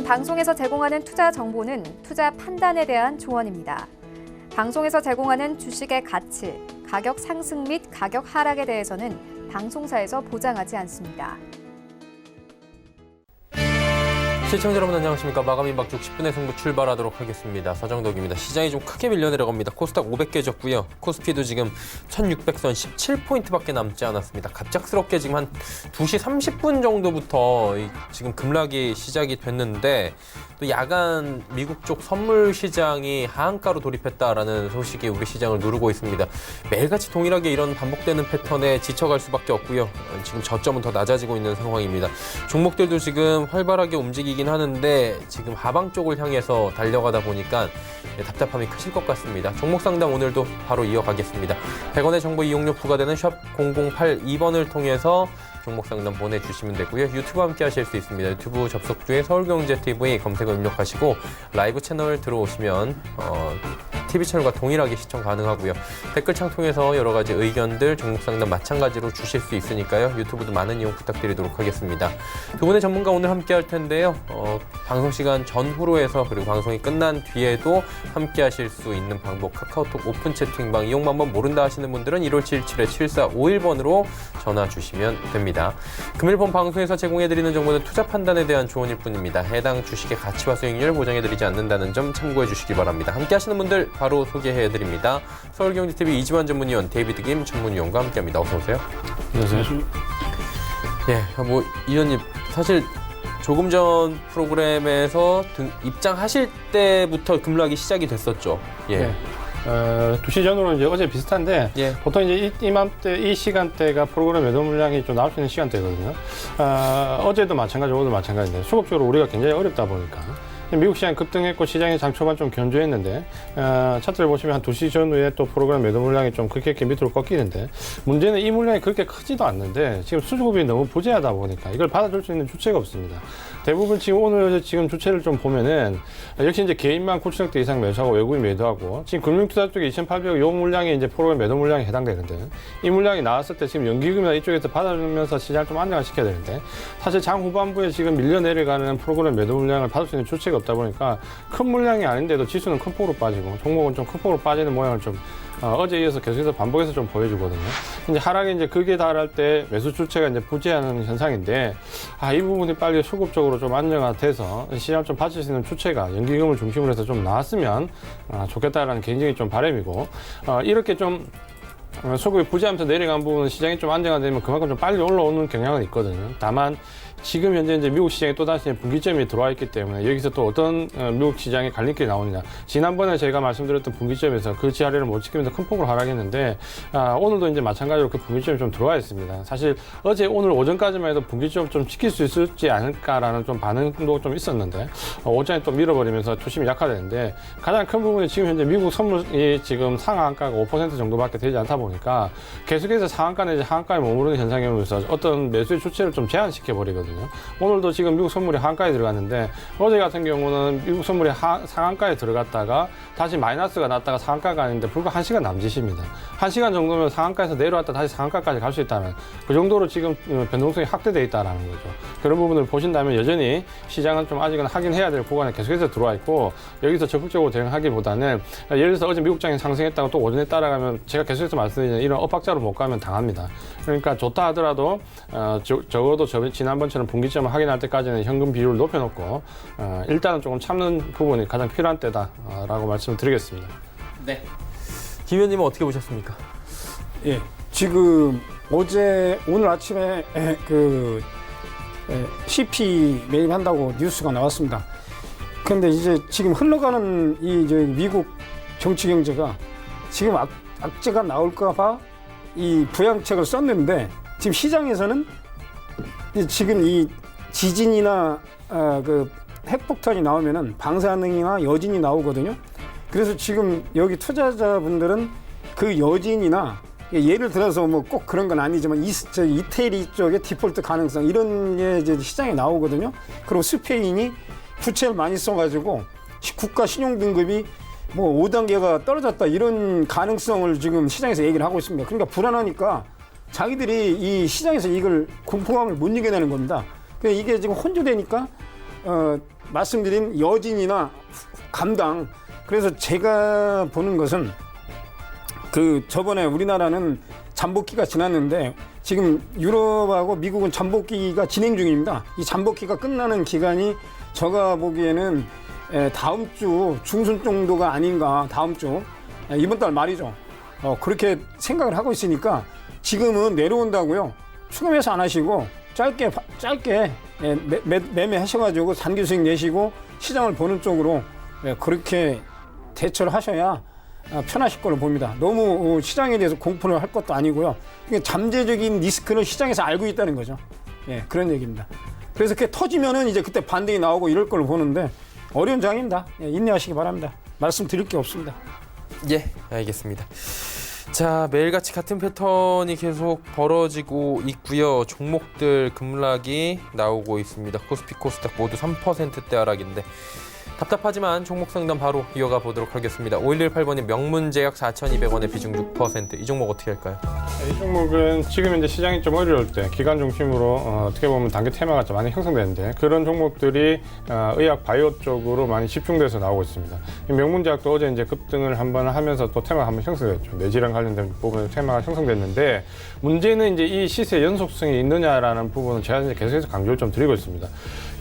방송에서 제공하는 투자 정보는 투자 판단에 대한 조언입니다. 방송에서 제공하는 주식의 가치, 가격 상승 및 가격 하락에 대해서는 방송사에서 보장하지 않습니다. 시청자 여러분 안녕하십니까. 마감 임박죽 10분의 승부 출발하도록 하겠습니다. 서정덕입니다. 시장이 좀 크게 밀려 내려갑니다. 코스닥 500개 졌고요. 코스피도 지금 1600선 17포인트밖에 남지 않았습니다. 갑작스럽게 지금 한 2시 30분 정도부터 지금 급락이 시작이 됐는데 또 야간 미국 쪽 선물 시장이 하한가로 돌입했다라는 소식이 우리 시장을 누르고 있습니다. 매일같이 동일하게 이런 반복되는 패턴에 지쳐갈 수밖에 없고요. 지금 저점은 더 낮아지고 있는 상황입니다. 종목들도 지금 활발하게 움직이긴 하는데 지금 하방 쪽을 향해서 달려가다 보니까 답답함이 크실 것 같습니다. 종목 상담 오늘도 바로 이어가겠습니다. 100원의 정보 이용료 부과되는 샵 0082번을 통해서 종목 상담 보내주시면 되고요. 유튜브 함께 하실 수 있습니다. 유튜브 접속 중에 서울경제TV 검색어 입력하시고 라이브 채널 들어오시면 TV 채널과 동일하게 시청 가능하고요. 댓글창 통해서 여러 가지 의견들, 종목 상담 마찬가지로 주실 수 있으니까요. 유튜브도 많은 이용 부탁드리도록 하겠습니다. 두 분의 전문가 오늘 함께 할 텐데요. 방송 시간 전후로 해서 그리고 방송이 끝난 뒤에도 함께 하실 수 있는 방법 카카오톡 오픈 채팅방 이용 방법 모른다 하시는 분들은 1577-7451번으로 전화 주시면 됩니다. 금일 본 방송에서 제공해드리는 정보는 투자 판단에 대한 조언일 뿐입니다. 해당 주식의 가치와 수익률을 보장해드리지 않는다는 점 참고해 주시기 바랍니다. 함께 하시는 분들 바로 소개해드립니다. 서울경제TV 이지환 전문위원, 데이비드 김 전문위원과 함께합니다. 어서 오세요. 안녕하세요. 예, 이 의원님 사실 조금 전 프로그램에서 입장하실 때부터 급락이 시작이 됐었죠. 예. 네. 2시 전으로 이제 어제 비슷한데, 예. 보통 이제 이맘때, 이 시간대가 프로그램 매도 물량이 좀 나올 수 있는 시간대거든요. 어제도 마찬가지고 오늘도 마찬가지인데, 수급적으로 우리가 굉장히 어렵다 보니까. 미국 시장이 급등했고 시장이 장 초반 좀 견조했는데 차트를 보시면 한 2시 전후에 또 프로그램 매도 물량이 좀 그렇게 밑으로 꺾이는데 문제는 이 물량이 그렇게 크지도 않는데 지금 수급이 너무 부재하다 보니까 이걸 받아줄 수 있는 주체가 없습니다. 대부분 지금 오늘 지금 주체를 좀 보면은 역시 이제 개인만 9천억대 이상 매수하고 외국인 매도하고 지금 금융투자 쪽에 2,800억 요 물량이 이제 프로그램 매도 물량에 해당되는데 이 물량이 나왔을 때 지금 연기금이나 이쪽에서 받아주면서 시장을 좀 안정화시켜야 되는데 사실 장 후반부에 지금 밀려 내려가는 프로그램 매도 물량을 받을 수 있는 주체가 없다 보니까 큰 물량이 아닌데도 지수는 큰 폭으로 빠지고 종목은 좀 큰 폭으로 빠지는 모양을 좀 어제 이어서 계속해서 반복해서 좀 보여주거든요. 이제 하락이 이제 극에 달할 때 매수 주체가 이제 부재하는 현상인데, 이 부분이 빨리 수급적으로 좀 안정화돼서 시장을 좀 받칠 수 있는 주체가 연기금을 중심으로 해서 좀 나왔으면 좋겠다라는 개인적인 좀 바람이고, 이렇게 좀 수급이 부재하면서 내려간 부분은 시장이 좀 안정화되면 그만큼 좀 빨리 올라오는 경향은 있거든요. 다만 지금 현재 이제 미국 시장에 또다시 분기점이 들어와 있기 때문에 여기서 또 어떤 미국 시장의 갈림길이 나오느냐. 지난번에 제가 말씀드렸던 분기점에서 그 지하례를 못 지키면서 큰 폭으로 하락했는데 오늘도 이제 마찬가지로 그 분기점이 좀 들어와 있습니다. 사실 어제 오늘 오전까지만 해도 분기점 좀 지킬 수 있을지 않을까라는 좀 반응도 좀 있었는데 오전에 또 밀어버리면서 투심이 약화되는데 가장 큰 부분이 지금 현재 미국 선물이 지금 상한가가 5% 정도밖에 되지 않다 보니까 계속해서 상한가 내지 하한가에 머무르는 현상이 오면서 어떤 매수의 주체를 좀 제한시켜 버리거든요. 오늘도 지금 미국 선물이 하한가에 들어갔는데 어제 같은 경우는 미국 선물이 상한가에 들어갔다가 다시 마이너스가 났다가 상한가가 아닌데 불과 1시간 남짓입니다. 1시간 정도면 상한가에서 내려왔다 다시 상한가까지 갈 수 있다는 그 정도로 지금 변동성이 확대되어 있다는 거죠. 그런 부분을 보신다면 여전히 시장은 좀 아직은 확인해야 될 구간에 계속해서 들어와 있고 여기서 적극적으로 대응하기보다는 예를 들어서 어제 미국장이 상승했다고 또 오전에 따라가면 제가 계속해서 말씀드리는 이런 엇박자로 못 가면 당합니다. 그러니까 좋다 하더라도 적어도 지난번처럼 분기점을 확인할 때까지는 현금 비율을 높여놓고 일단은 조금 참는 부분이 가장 필요한 때다라고 말씀을 드리겠습니다. 네. 김 의원님은 어떻게 보셨습니까? 예, 지금 오늘 아침에 CP 매입한다고 뉴스가 나왔습니다. 그런데 이제 지금 흘러가는 미국 정치 경제가 지금 악재가 나올까봐 이 부양책을 썼는데 지금 시장에서는 지금 이 지진이나 그 핵폭탄이 나오면은 방사능이나 여진이 나오거든요. 그래서 지금 여기 투자자분들은 그 여진이나 예를 들어서 뭐 꼭 그런 건 아니지만 이태리 쪽의 디폴트 가능성 이런 게 이제 시장에 나오거든요. 그리고 스페인이 부채를 많이 써가지고 국가 신용 등급이 뭐 5단계가 떨어졌다 이런 가능성을 지금 시장에서 얘기를 하고 있습니다. 그러니까 불안하니까 자기들이 이 시장에서 이걸 공포감을 못 이겨내는 겁니다. 그러니까 이게 지금 혼조되니까 말씀드린 여진이나 감당. 그래서 제가 보는 것은 그 저번에 우리나라는 잠복기가 지났는데 지금 유럽하고 미국은 잠복기가 진행 중입니다. 이 잠복기가 끝나는 기간이 제가 보기에는 다음 주 중순 정도가 아닌가. 다음 주 이번 달 말이죠. 그렇게 생각을 하고 있으니까 지금은 내려온다고요. 추가매수 안 하시고 짧게 매매하셔가지고 단기 수익 내시고 시장을 보는 쪽으로 그렇게 대처를 하셔야 편하실 걸로 봅니다. 너무 시장에 대해서 공포를 할 것도 아니고요. 잠재적인 리스크는 시장에서 알고 있다는 거죠. 예, 그런 얘기입니다. 그래서 그게 터지면은 이제 그때 반등이 나오고 이럴 걸로 보는데 어려운 장입니다. 예, 인내하시기 바랍니다. 말씀드릴 게 없습니다. 예, 알겠습니다. 자, 매일같이 같은 패턴이 계속 벌어지고 있고요. 종목들 급락이 나오고 있습니다. 코스피, 코스닥 모두 3%대 하락인데 답답하지만 종목 상담 바로 이어가 보도록 하겠습니다. 5118번님 명문제약 4,200원에 비중 6%. 이 종목 어떻게 할까요? 이 종목은 지금 이제 시장이 좀 어려울 때 기관 중심으로 어떻게 보면 단기 테마가 좀 많이 형성되는데 그런 종목들이 의학 바이오 쪽으로 많이 집중돼서 나오고 있습니다. 이 명문제약도 어제 이제 급등을 한번 하면서 또 테마가 한번 형성됐죠. 뇌질환 관련된 부분에 테마가 형성됐는데 문제는 이제 이 시세 연속성이 있느냐라는 부분은 제가 이제 계속해서 강조를 좀 드리고 있습니다.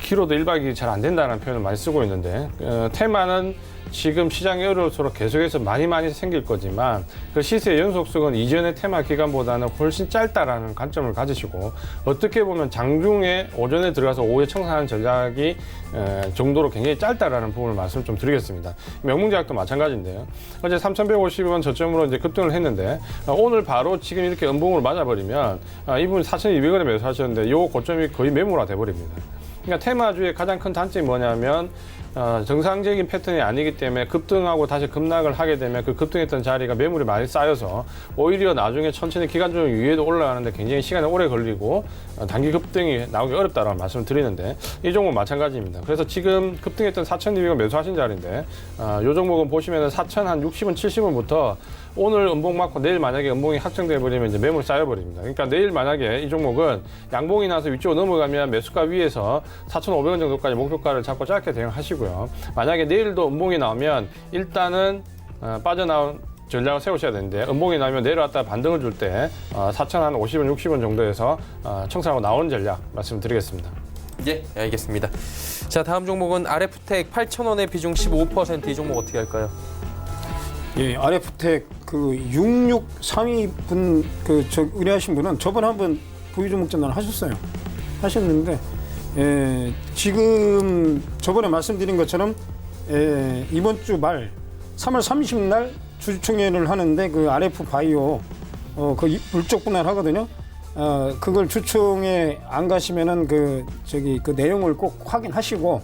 키로도 1박이 잘 안 된다는 표현을 많이 쓰고 있는데 테마는 지금 시장이 어려울수록 계속해서 많이 생길 거지만 그 시세의 연속성은 이전의 테마 기간보다는 훨씬 짧다라는 관점을 가지시고 어떻게 보면 장중에 오전에 들어가서 오후에 청산하는 전략이 정도로 굉장히 짧다라는 부분을 말씀을 좀 드리겠습니다. 명문제약도 마찬가지인데요. 어제 3,150원 저점으로 이제 급등을 했는데 오늘 바로 지금 이렇게 음봉으로 맞아버리면 이분 4,200원에 매수하셨는데 요 고점이 거의 매물화 돼버립니다. 그러니까 테마주의 가장 큰 단점이 뭐냐면 정상적인 패턴이 아니기 때문에 급등하고 다시 급락을 하게 되면 그 급등했던 자리가 매물이 많이 쌓여서 오히려 나중에 천천히 기간적 위에도 올라가는데 굉장히 시간이 오래 걸리고 단기 급등이 나오기 어렵다라는 말씀을 드리는데 이 종목 마찬가지입니다. 그래서 지금 급등했던 4,200원 매수하신 자리인데 이 종목은 보시면 4,060원, 70원부터 오늘 음봉 맞고 내일 만약에 음봉이 확정돼 버리면 이제 매물 쌓여버립니다. 그러니까 내일 만약에 이 종목은 양봉이 나서 위쪽으로 넘어가면 매수가 위에서 4,500원 정도까지 목표가를 잡고 짧게 대응하시고요. 만약에 내일도 음봉이 나오면 일단은 빠져나온 전략을 세우셔야 되는데 음봉이 나오면 내려왔다 반등을 줄 때 4,050원, 60원 정도에서 청산하고 나오는 전략 말씀드리겠습니다. 예, 알겠습니다. 자, 다음 종목은 RF텍 8,000원에 비중 15%. 이 종목 어떻게 할까요? 예, RF텍 그 6632분 의뢰하신 분은 저번에 한번 보유 종목 전환을 하셨는데 지금 저번에 말씀드린 것처럼 이번 주 말 3월 30일 주주총회를 하는데 그 RF 바이오 그 물적 분할 하거든요. 그걸 주총에 안 가시면은 그 내용을 꼭 확인하시고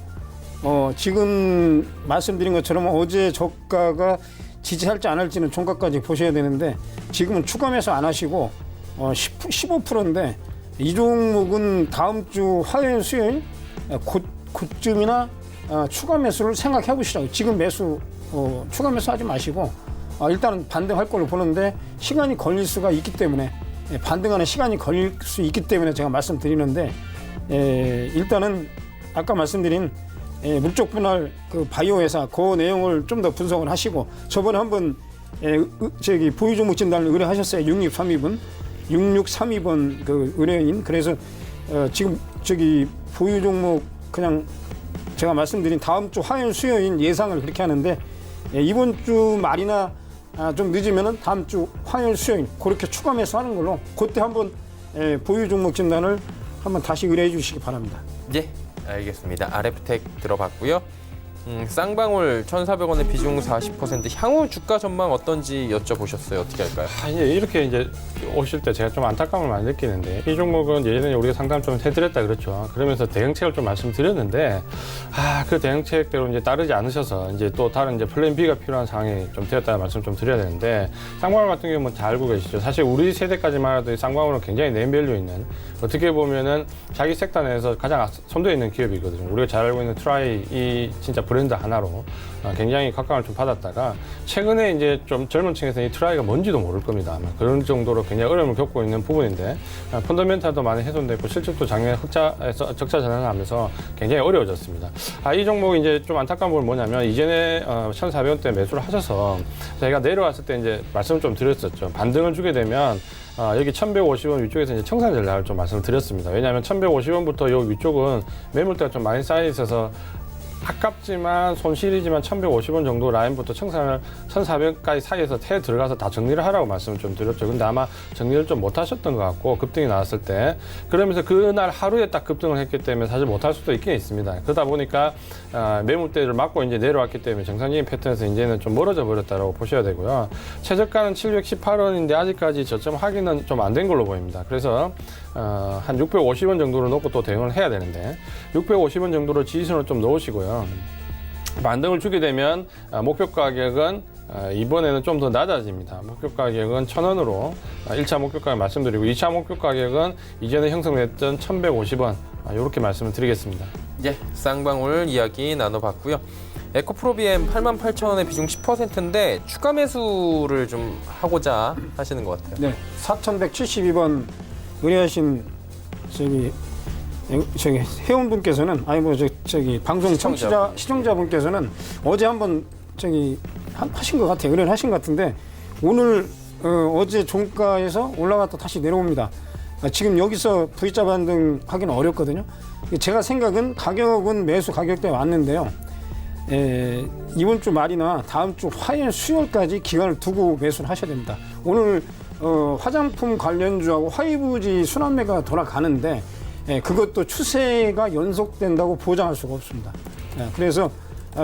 지금 말씀드린 것처럼 어제 저가가 지지할지 안 할지는 종가까지 보셔야 되는데 지금은 추가 매수 안 하시고 15%인데 이 종목은 다음 주 화요일, 수요일 그쯤이나 추가 매수를 생각해 보시라고. 지금 추가 매수 하지 마시고 일단은 반등할 걸로 보는데 시간이 걸릴 수가 있기 때문에 반등하는 시간이 걸릴 수 있기 때문에 제가 말씀드리는데 일단은 아까 말씀드린 물적 분할 그 바이오 회사 그 내용을 좀 더 분석을 하시고 저번에 한번 보유 종목 진단을 의뢰하셨어요. 6632번 그 의뢰인. 그래서 지금 보유 종목 그냥 제가 말씀드린 다음 주 화요일 수요일 예상을 그렇게 하는데 이번 주 말이나 좀 늦으면은 다음 주 화요일 수요일 그렇게 추가 매수하는 걸로 그때 한번 보유 종목 진단을 한번 다시 의뢰해 주시기 바랍니다. 예, 알겠습니다. RF텍 들어봤고요. 쌍방울 1,400원에 비중 40%. 향후 주가 전망 어떤지 여쭤보셨어요. 어떻게 할까요? 이렇게 이제 오실 때 제가 좀 안타까움을 많이 느끼는데 이 종목은 예전에 우리가 상담 좀 해드렸다 그렇죠. 그러면서 대응책을 좀 말씀드렸는데 그 대응책대로 이제 따르지 않으셔서 이제 또 다른 이제 플랜 B가 필요한 상황이 좀 되었다는 말씀 좀 드려야 되는데 쌍방울 같은 경우는 잘 알고 계시죠. 사실 우리 세대까지만 해도 이 쌍방울은 굉장히 네임밸류 있는 어떻게 보면은 자기 섹터 내에서 가장 선두에 있는 기업이거든요. 우리가 잘 알고 있는 트라이 이 진짜 브랜드 하나로 굉장히 각광을 좀 받았다가 최근에 이제 좀 젊은 층에서 이 트라이가 뭔지도 모를 겁니다. 아마 그런 정도로 굉장히 어려움을 겪고 있는 부분인데 펀더멘탈도 많이 훼손됐고 실적도 작년에 흑자에서 적자 전환하면서 굉장히 어려워졌습니다. 이 종목이 이제 좀 안타까운 부분은 뭐냐면 이전에 1,400원대 매수를 하셔서 저희가 내려왔을 때 이제 말씀을 좀 드렸었죠. 반등을 주게 되면 여기 1,150원 위쪽에서 이제 청산제를 나올 좀 말씀을 드렸습니다. 왜냐하면 1,150원부터 요 위쪽은 매물대가 좀 많이 쌓여 있어서 아깝지만 손실이지만 1,150원 정도 라인부터 청산을 1,400까지 사이에서 들어가서 다 정리를 하라고 말씀을 좀 드렸죠. 근데 아마 정리를 좀 못 하셨던 것 같고 급등이 나왔을 때 그러면서 그날 하루에 딱 급등을 했기 때문에 사실 못 할 수도 있긴 있습니다. 그러다 보니까 매물대를 맞고 이제 내려왔기 때문에 정상적인 패턴에서 이제는 좀 멀어져 버렸다라고 보셔야 되고요. 최저가는 718원인데 아직까지 저점 확인은 좀 안 된 걸로 보입니다. 그래서 한 650원 정도로 놓고 또 대응을 해야 되는데 650원 정도로 지지선을 좀 넣으시고요. 반등을 주게 되면 목표 가격은 이번에는 좀 더 낮아집니다. 목표 가격은 1,000원으로 1차 목표 가격 말씀드리고 2차 목표 가격은 이전에 형성됐던 1,150원 이렇게 말씀을 드리겠습니다. 예, 쌍방울 이야기 나눠봤고요. 에코프로비엠 88,000원의 비중 10%인데 추가 매수를 좀 하고자 하시는 것 같아요. 네, 4,172번 의뢰하신 저기 회원분께서는 저기 방송 청취자 시청자분께서는 어제 한번 저기 하신 것 같아요. 의뢰를 하신 것 같은데 오늘 어제 종가에서 올라갔다 다시 내려옵니다. 지금 여기서 V자 반등하기는 어렵거든요. 제가 생각은 가격은 매수 가격대에 왔는데요. 이번 주 말이나 다음 주 화요일 수요일까지 기간을 두고 매수를 하셔야 됩니다. 오늘 화장품 관련주하고 화이브지 순환매가 돌아가는데 그것도 추세가 연속된다고 보장할 수가 없습니다. 그래서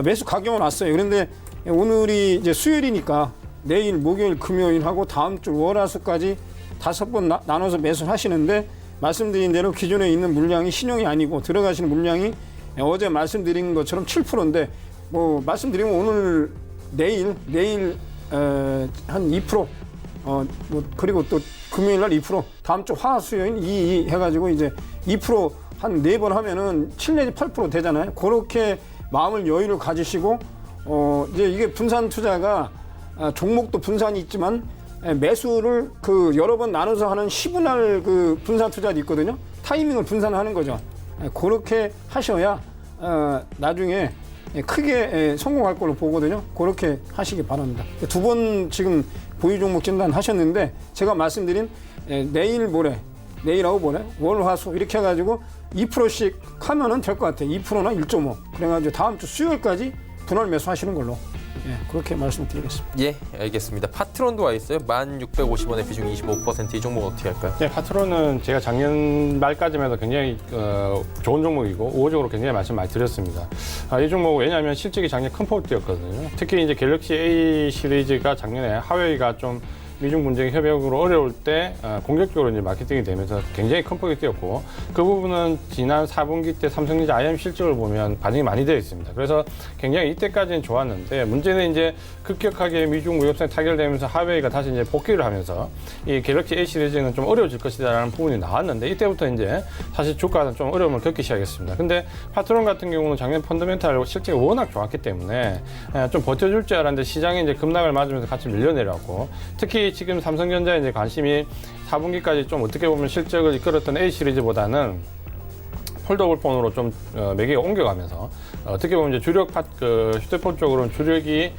매수 가격은 왔어요. 그런데 오늘이 이제 수요일이니까 내일 목요일 금요일하고 다음 주 월화수까지 5번 나눠서 매수를 하시는데 말씀드린 대로 기존에 있는 물량이 신용이 아니고 들어가시는 물량이 어제 말씀드린 것처럼 7%인데 뭐 말씀드리면 오늘 내일 한 2% 뭐 그리고 또 금요일 날 2% 다음 주 화수요일 2 해가지고 이제 2% 한 4번 하면은 7 내지 8% 되잖아요. 그렇게 마음을 여유를 가지시고 이제 이게 분산 투자가 종목도 분산이 있지만 매수를 그 여러 번 나눠서 하는 10분할 그 분산 투자도 있거든요. 타이밍을 분산하는 거죠. 그렇게 하셔야 나중에 크게 성공할 걸로 보거든요. 그렇게 하시기 바랍니다. 2번 지금 보유 종목 진단 하셨는데 제가 말씀드린 내일 모레, 내일하고 모레, 월, 화, 수 이렇게 해가지고 2%씩 하면은 될 것 같아요. 2%나 1.5. 그래가지고 다음 주 수요일까지 분할 매수하시는 걸로 그렇게 말씀드리겠습니다. 예, 알겠습니다. 파트론도 와 있어요. 1,650원의 비중 25%. 이 종목 어떻게 할까요? 네, 파트론은 제가 작년 말까지만 해도 굉장히 좋은 종목이고 우호적으로 굉장히 말씀 많이 드렸습니다. 이 종목 왜냐하면 실적이 작년 큰 폭을 띄었거든요. 특히 이제 갤럭시 A 시리즈가 작년에 하웨이가 좀 미중 분쟁 협약으로 어려울 때 공격적으로 이제 마케팅이 되면서 굉장히 큰 폭이 뛰었고 그 부분은 지난 4분기 때 삼성전자 IM 실적을 보면 반영이 많이 되어 있습니다. 그래서 굉장히 이때까지는 좋았는데 문제는 이제 급격하게 미중 무역상이 타결되면서 하웨이가 다시 이제 복귀를 하면서 이 갤럭시 A 시리즈는 좀 어려워질 것이다라는 부분이 나왔는데 이때부터 이제 사실 주가는 좀 어려움을 겪기 시작했습니다. 근데 파트론 같은 경우는 작년 펀더멘탈 실적이 워낙 좋았기 때문에 좀 버텨줄 줄 알았는데 시장이 이제 급락을 맞으면서 같이 밀려내려고 특히 지금 삼성전자에 이제 관심이 4분기까지 좀 어떻게 보면 실적을 이끌었던 A 시리즈보다는 폴더블 폰으로 좀 매개가 옮겨가면서 어떻게 보면 이제 주력 휴대폰 쪽으로는 주력이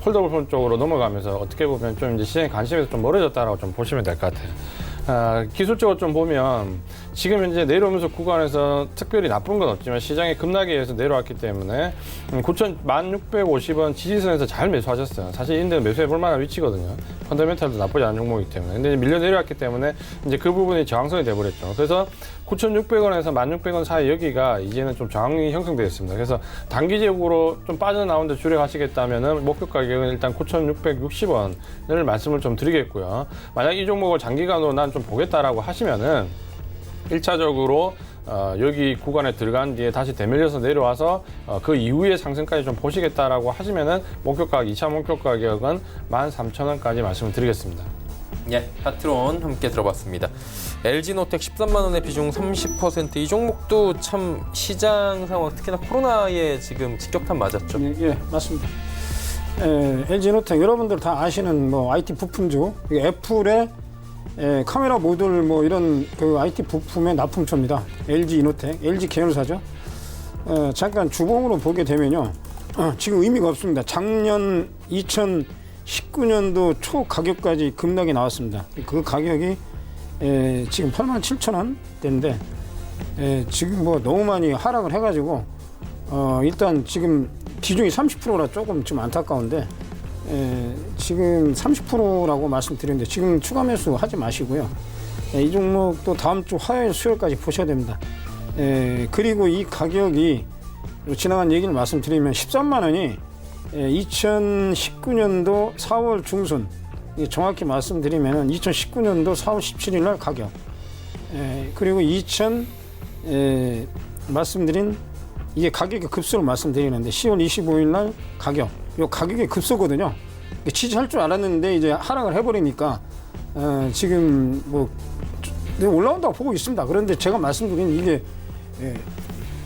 폴더블 폰 쪽으로 넘어가면서 어떻게 보면 좀 이제 시장의 관심에서 좀 멀어졌다라고 좀 보시면 될 것 같아요. 기술적으로 좀 보면 지금 현재 내려오면서 구간에서 특별히 나쁜 건 없지만 시장의 급락에 의해서 내려왔기 때문에 1650원 지지선에서 잘 매수하셨어요. 사실 인대는 매수해 볼 만한 위치거든요. 펀더멘탈도 나쁘지 않은 종목이기 때문에. 근데 밀려 내려왔기 때문에 이제 그 부분이 저항선이 돼버렸죠. 그래서 9,600원에서 1,600원 사이 여기가 이제는 좀 저항이 형성되어 있습니다. 그래서 단기적으로 좀 빠져나오는데 주력하시겠다면은 목표 가격은 일단 9,660원을 말씀을 좀 드리겠고요. 만약 이 종목을 장기간으로 난 좀 보겠다라고 하시면은 1차적으로 여기 구간에 들어간 뒤에 다시 되밀려서 내려와서 그 이후의 상승까지 좀 보시겠다라고 하시면은 목표 가격, 2차 목표 가격은 13,000원까지 말씀을 드리겠습니다. 예, 하트론 함께 들어봤습니다. LG노텍 13만 원의 비중 30%. 이 종목도 참 시장 상황, 특히나 코로나에 지금 직격탄 맞았죠. 예, 맞습니다. LG노텍 여러분들 다 아시는 뭐 IT 부품주, 애플의 카메라 모듈 뭐 이런 그 IT 부품의 납품처입니다. LG이노텍, LG 계열사죠. 잠깐 주봉으로 보게 되면요, 지금 의미가 없습니다. 작년 2019년도 초 가격까지 급락이 나왔습니다. 그 가격이 지금 87,000원대인데 지금 뭐 너무 많이 하락을 해가지고 일단 지금 비중이 30%라 조금 좀 안타까운데 지금 30%라고 말씀드렸는데 지금 추가 매수 하지 마시고요. 이 종목 또 다음 주 화요일 수요일까지 보셔야 됩니다. 그리고 이 가격이 지나간 얘기를 말씀드리면 13만 원이 2019년도 4월 중순, 정확히 말씀드리면 2019년도 4월 17일 날 가격, 그리고 말씀드린 이게 가격의 급소를 말씀드리는데 10월 25일 날 가격, 이 가격의 급소거든요. 지지할 줄 알았는데 이제 하락을 해버리니까 지금 뭐 올라온다고 보고 있습니다. 그런데 제가 말씀드린 이게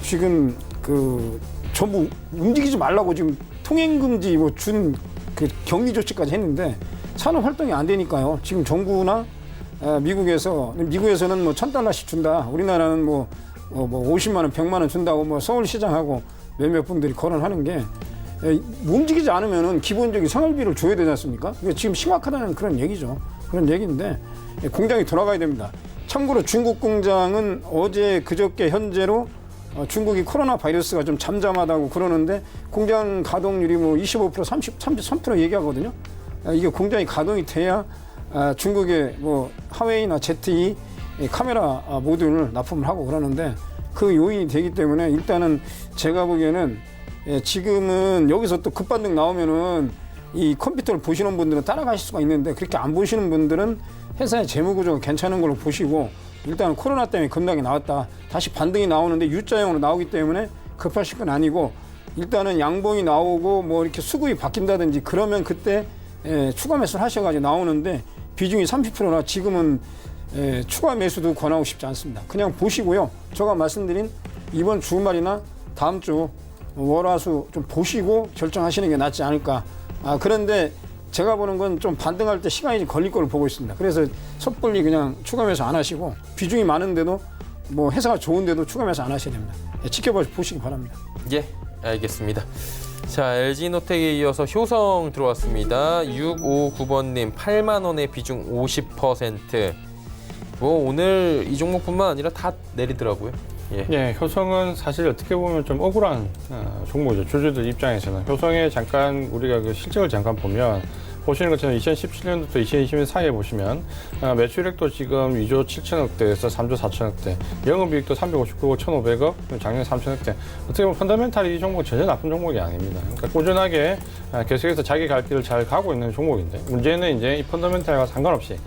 지금 그 전부 움직이지 말라고 지금 통행금지 뭐 준 그 격리 조치까지 했는데 산업 활동이 안 되니까요. 지금 정부나 미국에서는 뭐 $1,000씩 준다. 우리나라는 뭐 50만 원, 100만 원 준다고 뭐 서울시장하고 몇몇 분들이 거론하는 게 움직이지 않으면은 기본적인 생활비를 줘야 되지 않습니까? 이게 지금 심각하다는 그런 얘기죠. 그런 얘기인데 공장이 돌아가야 됩니다. 참고로 중국 공장은 어제 그저께 현재로 중국이 코로나 바이러스가 좀 잠잠하다고 그러는데 공장 가동률이 뭐 25%, 33% 얘기하거든요. 이게 공장이 가동이 돼야 중국의 뭐 하웨이나 ZTE 카메라 모듈을 납품을 하고 그러는데 그 요인이 되기 때문에 일단은 제가 보기에는 지금은 여기서 또 급반등 나오면은 이 컴퓨터를 보시는 분들은 따라가실 수가 있는데 그렇게 안 보시는 분들은 회사의 재무구조가 괜찮은 걸로 보시고 일단 코로나 때문에 급락이 나왔다. 다시 반등이 나오는데 U자형으로 나오기 때문에 급하실 건 아니고 일단은 양봉이 나오고 뭐 이렇게 수급이 바뀐다든지 그러면 그때 추가 매수를 하셔가지고 나오는데 비중이 30%라 지금은 추가 매수도 권하고 싶지 않습니다. 그냥 보시고요. 제가 말씀드린 이번 주말이나 다음 주 월화수 좀 보시고 결정하시는 게 낫지 않을까. 그런데 제가 보는 건 좀 반등할 때 시간이 좀 걸릴 걸로 보고 있습니다. 그래서 섣불리 그냥 추가 매수 안 하시고 비중이 많은데도 뭐 회사가 좋은데도 추가 매수 안 하셔야 됩니다. 지켜봐 보시기 바랍니다. 예, 알겠습니다. 자, LG노텍에 이어서 효성 들어왔습니다. 659번님 8만 원의 비중 50%. 뭐 오늘 이 종목뿐만 아니라 다 내리더라고요. 예, 효성은 사실 어떻게 보면 좀 억울한 종목이죠. 주주들 입장에서는. 효성에 잠깐 우리가 그 실적을 잠깐 보면 보시는 것처럼 2017년부터 2020년 사이에 보시면 매출액도 지금 2조 7천억대에서 3조 4천억대, 영업이익도 359억 1,500억, 작년 3천억대. 어떻게 보면 펀더멘탈이 이 종목은 전혀 나쁜 종목이 아닙니다. 그러니까 꾸준하게 계속해서 자기 갈 길을 잘 가고 있는 종목인데 문제는 이제 이 펀더멘탈과 상관없이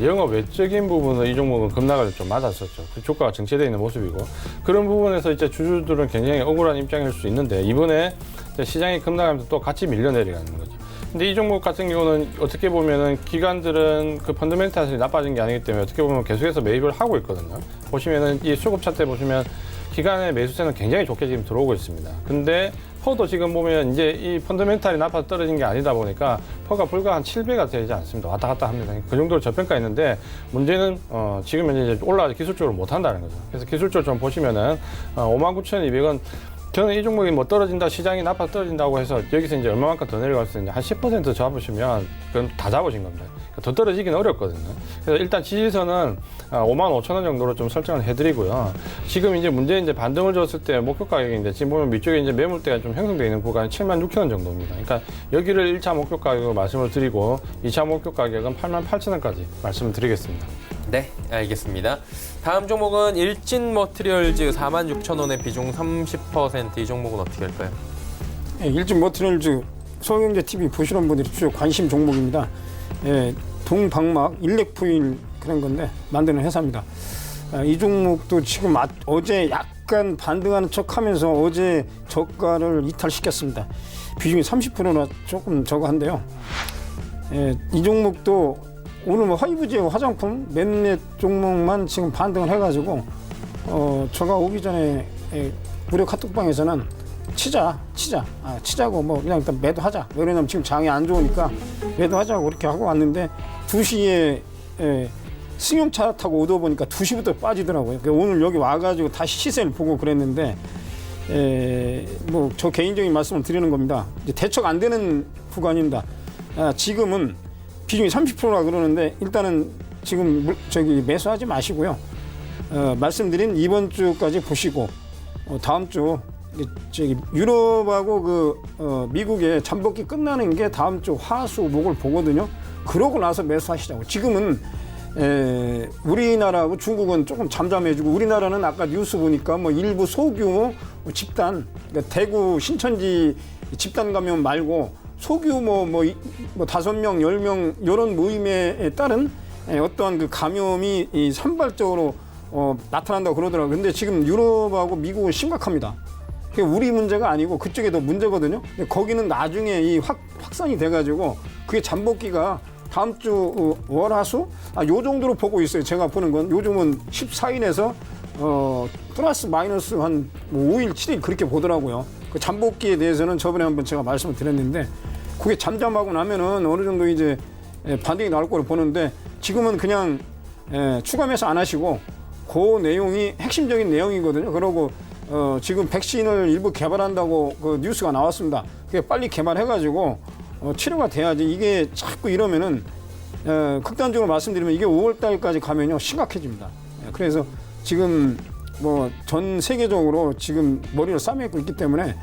영업 외적인 부분은 이 종목은 급락을 좀 맞았었죠. 그 주가가 정체되어 있는 모습이고 그런 부분에서 이제 주주들은 굉장히 억울한 입장일 수 있는데 이번에 시장이 급락하면서 또 같이 밀려내려가는 거죠. 근데 이 종목 같은 경우는 어떻게 보면은 기관들은 그 펀더멘탈이 나빠진 게 아니기 때문에 어떻게 보면 계속해서 매입을 하고 있거든요. 보시면은 이 수급 차트 보시면 기관의 매수세는 굉장히 좋게 지금 들어오고 있습니다. 근데 퍼도 지금 보면 이제 이 펀더멘탈이 나빠서 떨어진 게 아니다 보니까 퍼가 불과 한 7배가 되지 않습니다. 왔다 갔다 합니다. 그 정도로 저평가했는데 문제는 지금 이제 올라가서 기술적으로 못 한다는 거죠. 그래서 기술적으로 좀 보시면은 59,200원. 저는 이 종목이 뭐 떨어진다, 시장이 나빠서 떨어진다고 해서 여기서 이제 얼마만큼 더 내려갈 수 있냐, 한 10% 잡으시면 그건 다 잡으신 겁니다. 더 떨어지기는 어렵거든요. 그래서 일단 지지선은 55,000원 정도로 좀 설정을 해드리고요. 지금 이제 문제는 이제 반등을 줬을 때 목표 가격인데 지금 보면 위쪽에 이제 매물대가 좀 형성되어 있는 구간이 76,000원 정도입니다. 그러니까 여기를 1차 목표 가격으로 말씀을 드리고 2차 목표 가격은 88,000원까지 말씀을 드리겠습니다. 네, 알겠습니다. 다음 종목은 일진머티리얼즈 46,000원의 비중 30%. 이 종목은 어떻게 할까요? 일진머티리얼즈 소경제TV 보시는 분들이 주요 관심 종목입니다. 동방막 일렉포일 그런 건데 만드는 회사입니다. 이 종목도 지금 어제 약간 반등하는 척하면서 어제 저가를 이탈시켰습니다. 비중이 30%나 조금 저거 한데요. 이 종목도 오늘 뭐 하이브제어 화장품 몇몇 종목만 지금 반등을 해가지고 제가 오기 전에 무료 카톡방에서는 치자고 뭐 그냥 일단 매도하자. 왜냐면 지금 장이 안 좋으니까 매도하자고 그렇게 하고 왔는데 2시에 승용차 타고 오다 보니까 2시부터 빠지더라고요. 오늘 여기 와가지고 다시 시세를 보고 그랬는데 뭐 저 개인적인 말씀을 드리는 겁니다. 이제 대처가 안 되는 구간입니다. 지금은 비중이 30%라 그러는데 일단은 지금 매수하지 마시고요. 말씀드린 이번 주까지 보시고 다음 주 유럽하고 미국의 잠복기 끝나는 게 다음 주 화수 목을 보거든요. 그러고 나서 매수하시자고. 지금은 우리나라하고 중국은 조금 잠잠해지고 우리나라는 아까 뉴스 보니까 뭐 일부 소규모 집단, 그러니까 대구 신천지 집단 감염 말고 소규모 뭐 5명, 10명 이런 모임에 따른 어떠한 그 감염이 산발적으로 나타난다고 그러더라고요. 근데 지금 유럽하고 미국은 심각합니다. 그게 우리 문제가 아니고 그쪽에 더 문제거든요. 근데 거기는 나중에 확산이 돼가지고 그게 잠복기가 다음 주 월화수 요 정도로 보고 있어요. 제가 보는 건 요즘은 14일에서 플러스 마이너스 한 5일, 7일 그렇게 보더라고요. 그 잠복기에 대해서는 저번에 한번 제가 말씀을 드렸는데 그게 잠잠하고 나면은 어느 정도 이제 반등이 나올 거로 보는데 지금은 그냥 추가 매수 안 하시고 그 내용이 핵심적인 내용이거든요. 그러고 지금 백신을 일부 개발한다고 그 뉴스가 나왔습니다. 그게 빨리 개발해가지고 치료가 돼야지. 이게 자꾸 이러면은 극단적으로 말씀드리면 이게 5월 달까지 가면요 심각해집니다. 그래서 지금 뭐 전 세계적으로 지금 머리를 싸매고 있기 때문에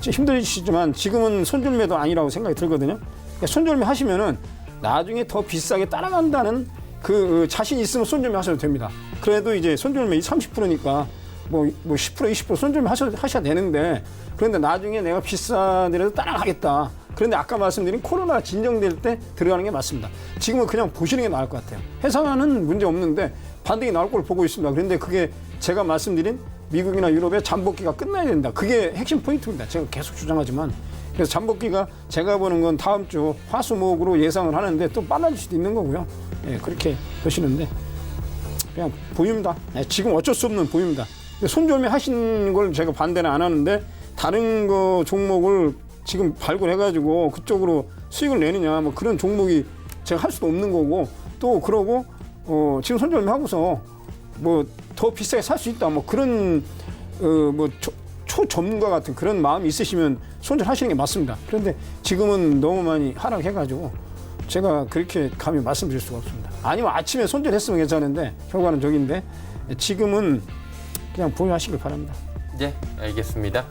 좀 힘드시지만 지금은 손절매도 아니라고 생각이 들거든요. 그러니까 손절매 하시면은 나중에 더 비싸게 따라간다는 그 자신 있으면 손절매 하셔도 됩니다. 그래도 이제 손절매 30%니까 뭐 10%, 20% 손절매 하셔야 되는데 그런데 나중에 내가 비싸더라도 따라가겠다. 그런데 아까 말씀드린 코로나 진정될 때 들어가는 게 맞습니다. 지금은 그냥 보시는 게 나을 것 같아요. 회사는 문제 없는데 반등이 나올 걸 보고 있습니다. 그런데 그게 제가 말씀드린 미국이나 유럽의 잠복기가 끝나야 된다. 그게 핵심 포인트입니다. 제가 계속 주장하지만. 그래서 잠복기가 제가 보는 건 다음 주 화수목으로 예상을 하는데 또 빨라질 수도 있는 거고요. 그렇게 보시는데 그냥 보입니다. 지금 어쩔 수 없는 보입니다. 손절매 하신 걸 제가 반대는 안 하는데 다른 거 종목을 지금 발굴해가지고 그쪽으로 수익을 내느냐 뭐 그런 종목이 제가 할 수도 없는 거고 또 그러고 지금 손절매 하고서 뭐 더 비싸게 살 수 있다 뭐 그런 뭐 초전문가 같은 그런 마음이 있으시면 손절하시는 게 맞습니다. 그런데 지금은 너무 많이 하락해가지고 제가 그렇게 감히 말씀드릴 수가 없습니다. 아니면 아침에 손절했으면 괜찮은데 결과는 저기인데 지금은 그냥 보유하시길 바랍니다. 네, 알겠습니다.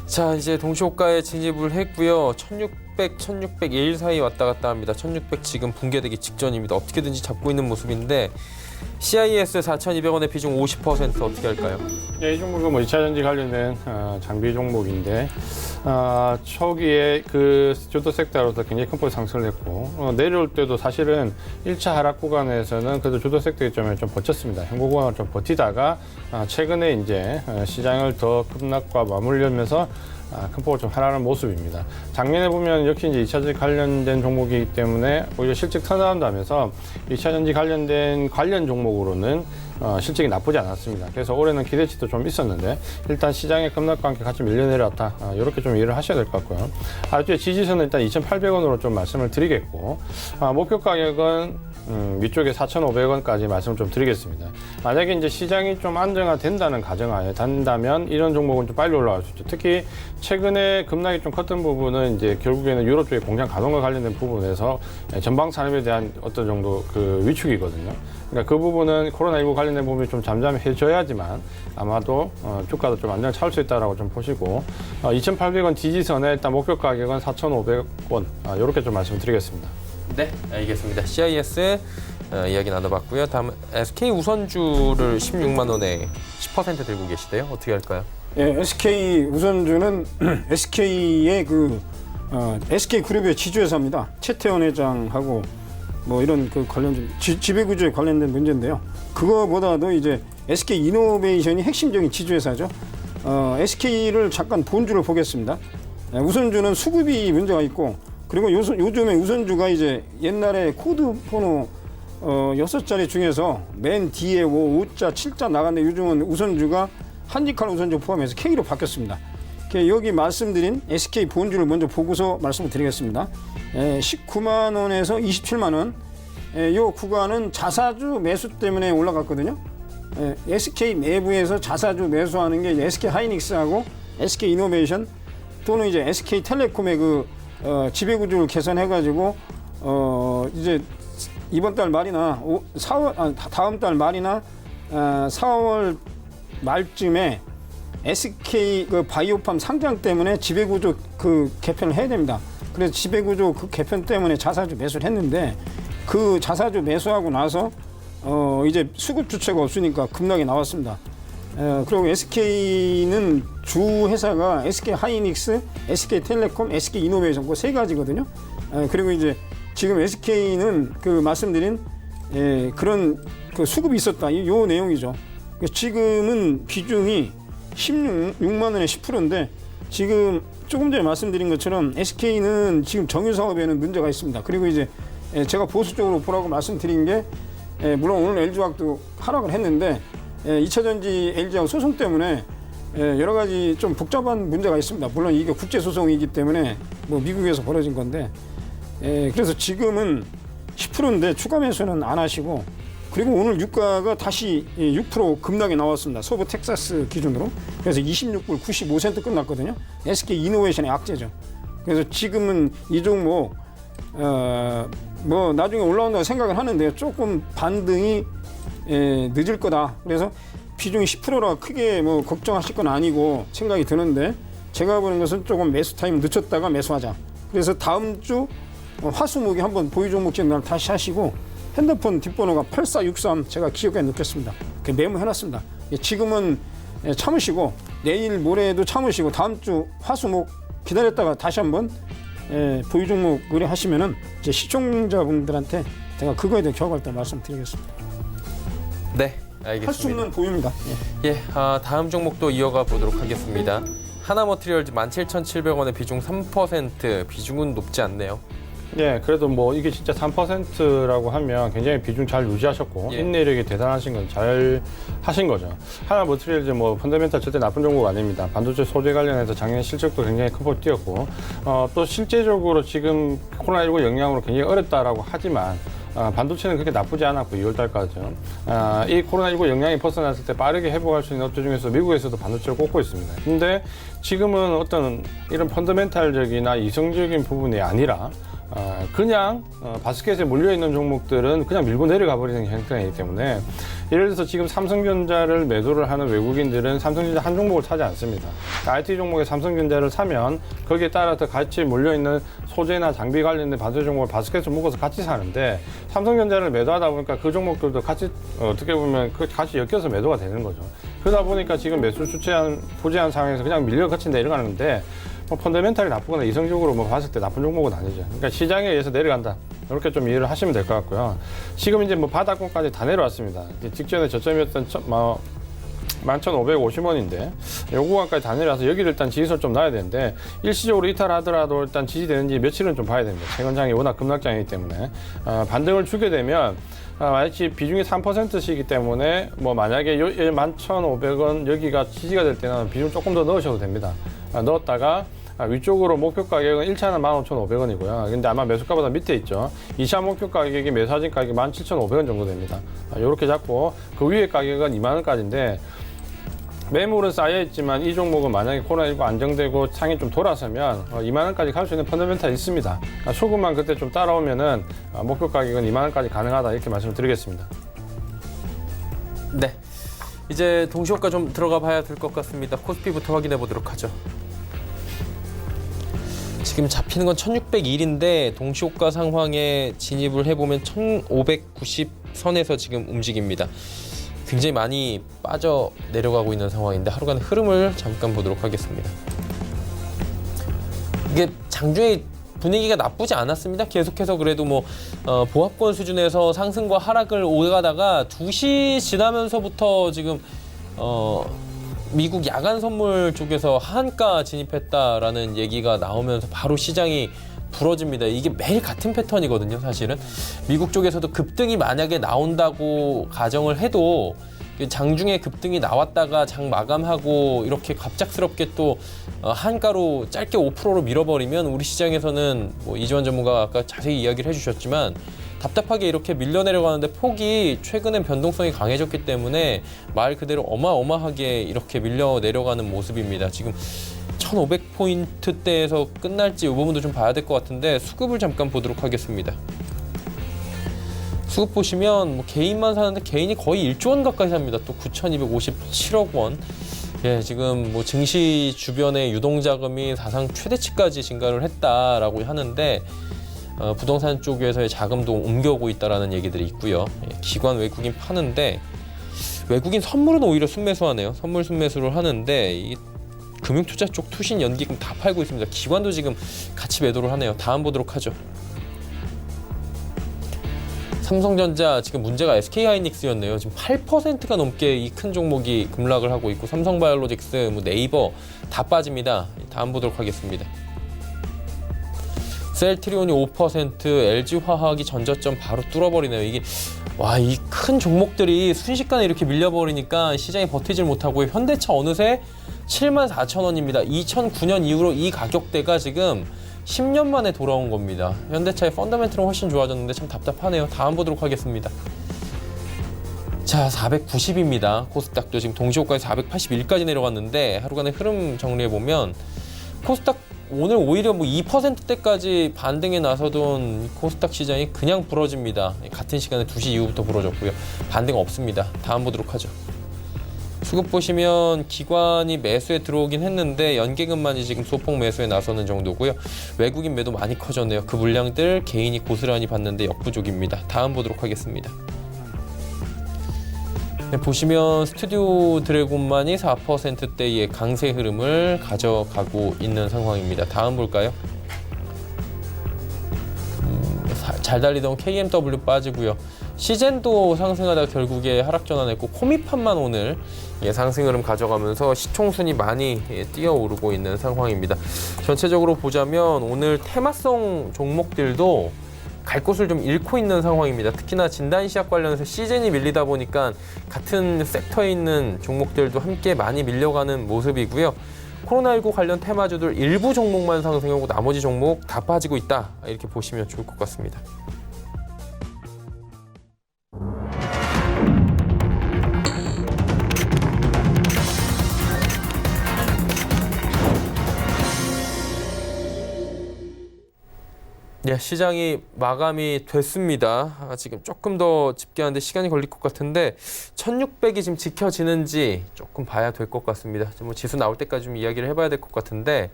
자, 이제 동시호가에 진입을 했고요. 1600, 1601 사이 왔다 갔다 합니다. 1600 지금 붕괴되기 직전입니다. 어떻게든지 잡고 있는 모습인데 CIS 4,200원의 비중 50% 어떻게 할까요? 이 종목은 뭐 2차 전지 관련된 장비 종목인데 초기에 그 주도 섹터로서 굉장히 큰 폭의 상승을 했고 내려올 때도 사실은 1차 하락 구간에서는 그래도 주도 섹터의 점을 좀 버텼습니다. 현고 구간을 좀 버티다가 최근에 이제 시장을 더 급락과 맞물리면서 큰 폭으로 좀 하락하는 모습입니다. 작년에 보면 역시 이제 2차 전지 관련된 종목이기 때문에 오히려 실적 턴어라운드 하면서 2차 전지 관련된 관련 종목으로는 실적이 나쁘지 않았습니다. 그래서 올해는 기대치도 좀 있었는데 일단 시장의 급락과 함께 같이 밀려내렸다. 이렇게 좀 이해를 하셔야 될 것 같고요. 아래쪽에 지지선은 일단 2,800원으로 좀 말씀을 드리겠고 목표 가격은 위쪽에 4,500원까지 말씀을 좀 드리겠습니다. 만약에 이제 시장이 좀 안정화된다는 가정하에 된다면 이런 종목은 좀 빨리 올라갈 수 있죠. 특히 최근에 급락이 좀 컸던 부분은 이제 결국에는 유럽 쪽의 공장 가동과 관련된 부분에서 전방 산업에 대한 어떤 정도 그 위축이거든요. 그러니까 그 부분은 코로나19 관련된 부분이 좀 잠잠해져야지만 아마도 주가도 좀 안정을 찾을 수 있다라고 좀 보시고 2,800원 지지선에 일단 목표 가격은 4,500원 이렇게 좀 말씀드리겠습니다. 네, 알겠습니다. CIS 이야기 나눠봤고요. 다음 SK 우선주를 16만 원에 10% 들고 계시대요. 어떻게 할까요? SK 우선주는 SK의 SK 그룹의 지주회사입니다. 최태원 회장하고 뭐 이런 그 관련된 지배구조에 관련된 문제인데요. 그거보다도 이제 SK 이노베이션이 핵심적인 지주회사죠. SK를 잠깐 본주를 보겠습니다. 우선주는 수급이 문제가 있고 그리고 요즘에 우선주가 이제 옛날에 코드 번호 6자리 중에서 맨 뒤에 5자, 7자 나갔는데 요즘은 우선주가 한직한 우선주 포함해서 K로 바뀌었습니다. 여기 말씀드린 SK 본주를 먼저 보고서 말씀을 드리겠습니다. 19만 원에서 27만 원. 이 구간은 자사주 매수 때문에 올라갔거든요. SK 내부에서 자사주 매수하는 게 SK 하이닉스하고 SK 이노베이션 또는 이제 SK 텔레콤의 그 지배구조를 개선해가지고 이제 이번 달 말이나 다음 달 말이나 4월 말쯤에 SK 그 바이오팜 상장 때문에 지배구조 그 개편을 해야 됩니다. 그래서 지배구조 그 개편 때문에 자사주 매수를 했는데 그 자사주 매수하고 나서 이제 수급 주체가 없으니까 급락이 나왔습니다. 그리고 SK는 주 회사가 SK 하이닉스, SK 텔레콤, SK 이노베이션 그 세 가지거든요. 그리고 이제 지금 SK는 그 말씀드린 그런 그 수급이 있었다. 요 내용이죠. 지금은 비중이 16만 원에 10%인데 지금 조금 전에 말씀드린 것처럼 SK는 지금 정유 사업에는 문제가 있습니다. 그리고 이제 제가 보수적으로 보라고 말씀드린 게 물론 오늘 LG화학도 하락을 했는데 2차전지 LG화학 소송 때문에 여러 가지 좀 복잡한 문제가 있습니다. 물론 이게 국제 소송이기 때문에 뭐 미국에서 벌어진 건데 그래서 지금은 10%인데 추가 매수는 안 하시고 그리고 오늘 유가가 다시 6% 급락이 나왔습니다. 서부 텍사스 기준으로. 그래서 26불 95센트 끝났거든요. SK 이노베이션의 악재죠. 그래서 지금은 이 종목 뭐 나중에 올라온다고 생각을 하는데요. 조금 반등이 늦을 거다. 그래서 비중이 10%라 크게 뭐 걱정하실 건 아니고 생각이 드는데 제가 보는 것은 조금 매수 타임 늦췄다가 매수하자. 그래서 다음 주 화수목이 한번 보유 종목진 날 다시 하시고 핸드폰 뒷번호가 8463 제가 기억에 넣겠습니다. 메모해놨습니다. 지금은 참으시고 내일 모레도 참으시고 다음 주 화수목 기다렸다가 다시 한번 보유 종목 의뢰하시면은 이제 시청자분들한테 제가 그거에 대해 경험할 때 말씀드리겠습니다. 네, 알겠습니다. 할 수 없는 보유입니다. 다음 종목도 이어가 보도록 하겠습니다. 하나머티리얼즈 17,700원에 비중 3%, 비중은 높지 않네요. 예, 그래도 뭐 이게 진짜 3%라고 하면 굉장히 비중 잘 유지하셨고 인내력이 대단하신 건 잘 하신 거죠. 하나머티리얼즈 뭐 펀더멘탈 절대 나쁜 종목 아닙니다. 반도체 소재 관련해서 작년 실적도 굉장히 큰 폭 뛰었고 또 실제적으로 지금 코로나19 영향으로 굉장히 어렵다라고 하지만 반도체는 그렇게 나쁘지 않았고 2월달까지요. 이 코로나19 영향이 벗어났을 때 빠르게 회복할 수 있는 업체 중에서 미국에서도 반도체를 꼽고 있습니다. 근데 지금은 어떤 이런 펀더멘탈적이나 이성적인 부분이 아니라 그냥 바스켓에 몰려있는 종목들은 그냥 밀고 내려가 버리는 형태이기 때문에 예를 들어서 지금 삼성전자를 매도를 하는 외국인들은 삼성전자 한 종목을 사지 않습니다. IT 종목에 삼성전자를 사면 거기에 따라서 같이 몰려있는 소재나 장비 관련된 반도체 종목을 바스켓에 묶어서 같이 사는데 삼성전자를 매도하다 보니까 그 종목들도 같이 어떻게 보면 같이 엮여서 매도가 되는 거죠. 그러다 보니까 지금 매수 부재한 상황에서 그냥 밀려 같이 내려가는데 뭐 펀더멘탈이 나쁘거나 이성적으로 뭐 봤을 때 나쁜 종목은 아니죠. 그러니까 시장에 의해서 내려간다. 이렇게 좀 이해를 하시면 될 것 같고요. 지금 이제 뭐 바닥권까지 다 내려왔습니다. 직전에 저점이었던 11,550원인데 요 구간까지 다 내려와서 여기를 일단 지지선 좀 놔야 되는데 일시적으로 이탈하더라도 일단 지지되는지 며칠은 좀 봐야 됩니다. 최근장이 워낙 급락장이기 때문에 반등을 주게 되면 마치 비중이 3%씩이기 때문에 뭐 만약에 11,500원 여기가 지지가 될 때는 비중 조금 더 넣으셔도 됩니다. 넣었다가 위쪽으로 목표 가격은 1차는 15,500원이고요. 근데 아마 매수가보다 밑에 있죠. 2차 목표 가격이 매수하진 가격이 17,500원 정도 됩니다. 이렇게 잡고 그 위에 가격은 2만 원까지인데 매물은 쌓여있지만 이 종목은 만약에 코로나19 안정되고 상이 좀 돌아서면 2만 원까지 갈 수 있는 펀더멘탈이 있습니다. 소금만 그때 좀 따라오면은 목표 가격은 2만 원까지 가능하다 이렇게 말씀을 드리겠습니다. 네, 이제 동시호가 좀 들어가 봐야 될 것 같습니다. 코스피부터 확인해 보도록 하죠. 지금 잡히는 건 1601인데 동시호가 상황에 진입을 해보면 1590선에서 지금 움직입니다. 굉장히 많이 빠져 내려가고 있는 상황인데 하루간의 흐름을 잠깐 보도록 하겠습니다. 이게 장중에 분위기가 나쁘지 않았습니다. 계속해서 그래도 뭐 보합권 수준에서 상승과 하락을 오가다가 2시 지나면서부터 지금 미국 야간 선물 쪽에서 하한가 진입했다라는 얘기가 나오면서 바로 시장이 부러집니다. 이게 매일 같은 패턴이거든요, 사실은. 미국 쪽에서도 급등이 만약에 나온다고 가정을 해도 장중에 급등이 나왔다가 장 마감하고 이렇게 갑작스럽게 또 한가로 짧게 5%로 밀어버리면 우리 시장에서는 뭐 이지원 전문가가 아까 자세히 이야기를 해주셨지만 답답하게 이렇게 밀려 내려가는데 폭이 최근엔 변동성이 강해졌기 때문에 말 그대로 어마어마하게 이렇게 밀려 내려가는 모습입니다. 지금 1500포인트대에서 끝날지 이 부분도 좀 봐야 될 것 같은데 수급을 잠깐 보도록 하겠습니다. 수급 보시면 뭐 개인만 사는데 개인이 거의 1조 원 가까이 삽니다. 또 9,257억 원. 예, 지금 뭐 증시 주변의 유동자금이 사상 최대치까지 증가를 했다라고 하는데 부동산 쪽에서의 자금도 옮겨오고 있다라는 얘기들이 있고요. 예, 기관 외국인 파는데 외국인 선물은 오히려 순매수하네요. 선물 순매수를 하는데 이 금융투자 쪽 투신 연기금 다 팔고 있습니다. 기관도 지금 같이 매도를 하네요. 다음 보도록 하죠. 삼성전자 지금 문제가 SK하이닉스였네요. 지금 8%가 넘게 이 큰 종목이 급락을 하고 있고 삼성바이오로직스, 뭐 네이버 다 빠집니다. 다음 보도록 하겠습니다. 셀트리온이 5%, LG화학이 전저점 바로 뚫어버리네요. 이게 와, 이 큰 종목들이 순식간에 이렇게 밀려버리니까 시장이 버티질 못하고요. 현대차 어느새 74,000원입니다. 2009년 이후로 이 가격대가 지금 10년 만에 돌아온 겁니다. 현대차의 펀더멘털은 훨씬 좋아졌는데 참 답답하네요. 다음 보도록 하겠습니다. 자, 490입니다. 코스닥도 지금 동시호가에 481까지 내려갔는데 하루간의 흐름 정리해보면 코스닥 오늘 오히려 뭐 2%대까지 반등에 나서던 코스닥 시장이 그냥 부러집니다. 같은 시간에 2시 이후부터 부러졌고요. 반등 없습니다. 다음 보도록 하죠. 수급 보시면 기관이 매수에 들어오긴 했는데 연계금만이 지금 소폭 매수에 나서는 정도고요. 외국인 매도 많이 커졌네요. 그 물량들 개인이 고스란히 받는데 역부족입니다. 다음 보도록 하겠습니다. 네, 보시면 스튜디오 드래곤만이 4%대의 강세 흐름을 가져가고 있는 상황입니다. 다음 볼까요? 잘 달리던 KMW 빠지고요. 시젠도 상승하다가 결국에 하락 전환했고 코미판만 오늘 상승 흐름 가져가면서 시총순위 많이 뛰어오르고 있는 상황입니다. 전체적으로 보자면 오늘 테마성 종목들도 갈 곳을 좀 잃고 있는 상황입니다. 특히나 진단시약 관련해서 시즌이 밀리다 보니까 같은 섹터에 있는 종목들도 함께 많이 밀려가는 모습이고요. 코로나19 관련 테마주들 일부 종목만 상승하고 나머지 종목 다 빠지고 있다. 이렇게 보시면 좋을 것 같습니다. 예, 시장이 마감이 됐습니다. 지금 조금 더 집계하는데 시간이 걸릴 것 같은데 1600이 지금 지켜지는지 조금 봐야 될 것 같습니다. 뭐 지수 나올 때까지 좀 이야기를 해봐야 될 것 같은데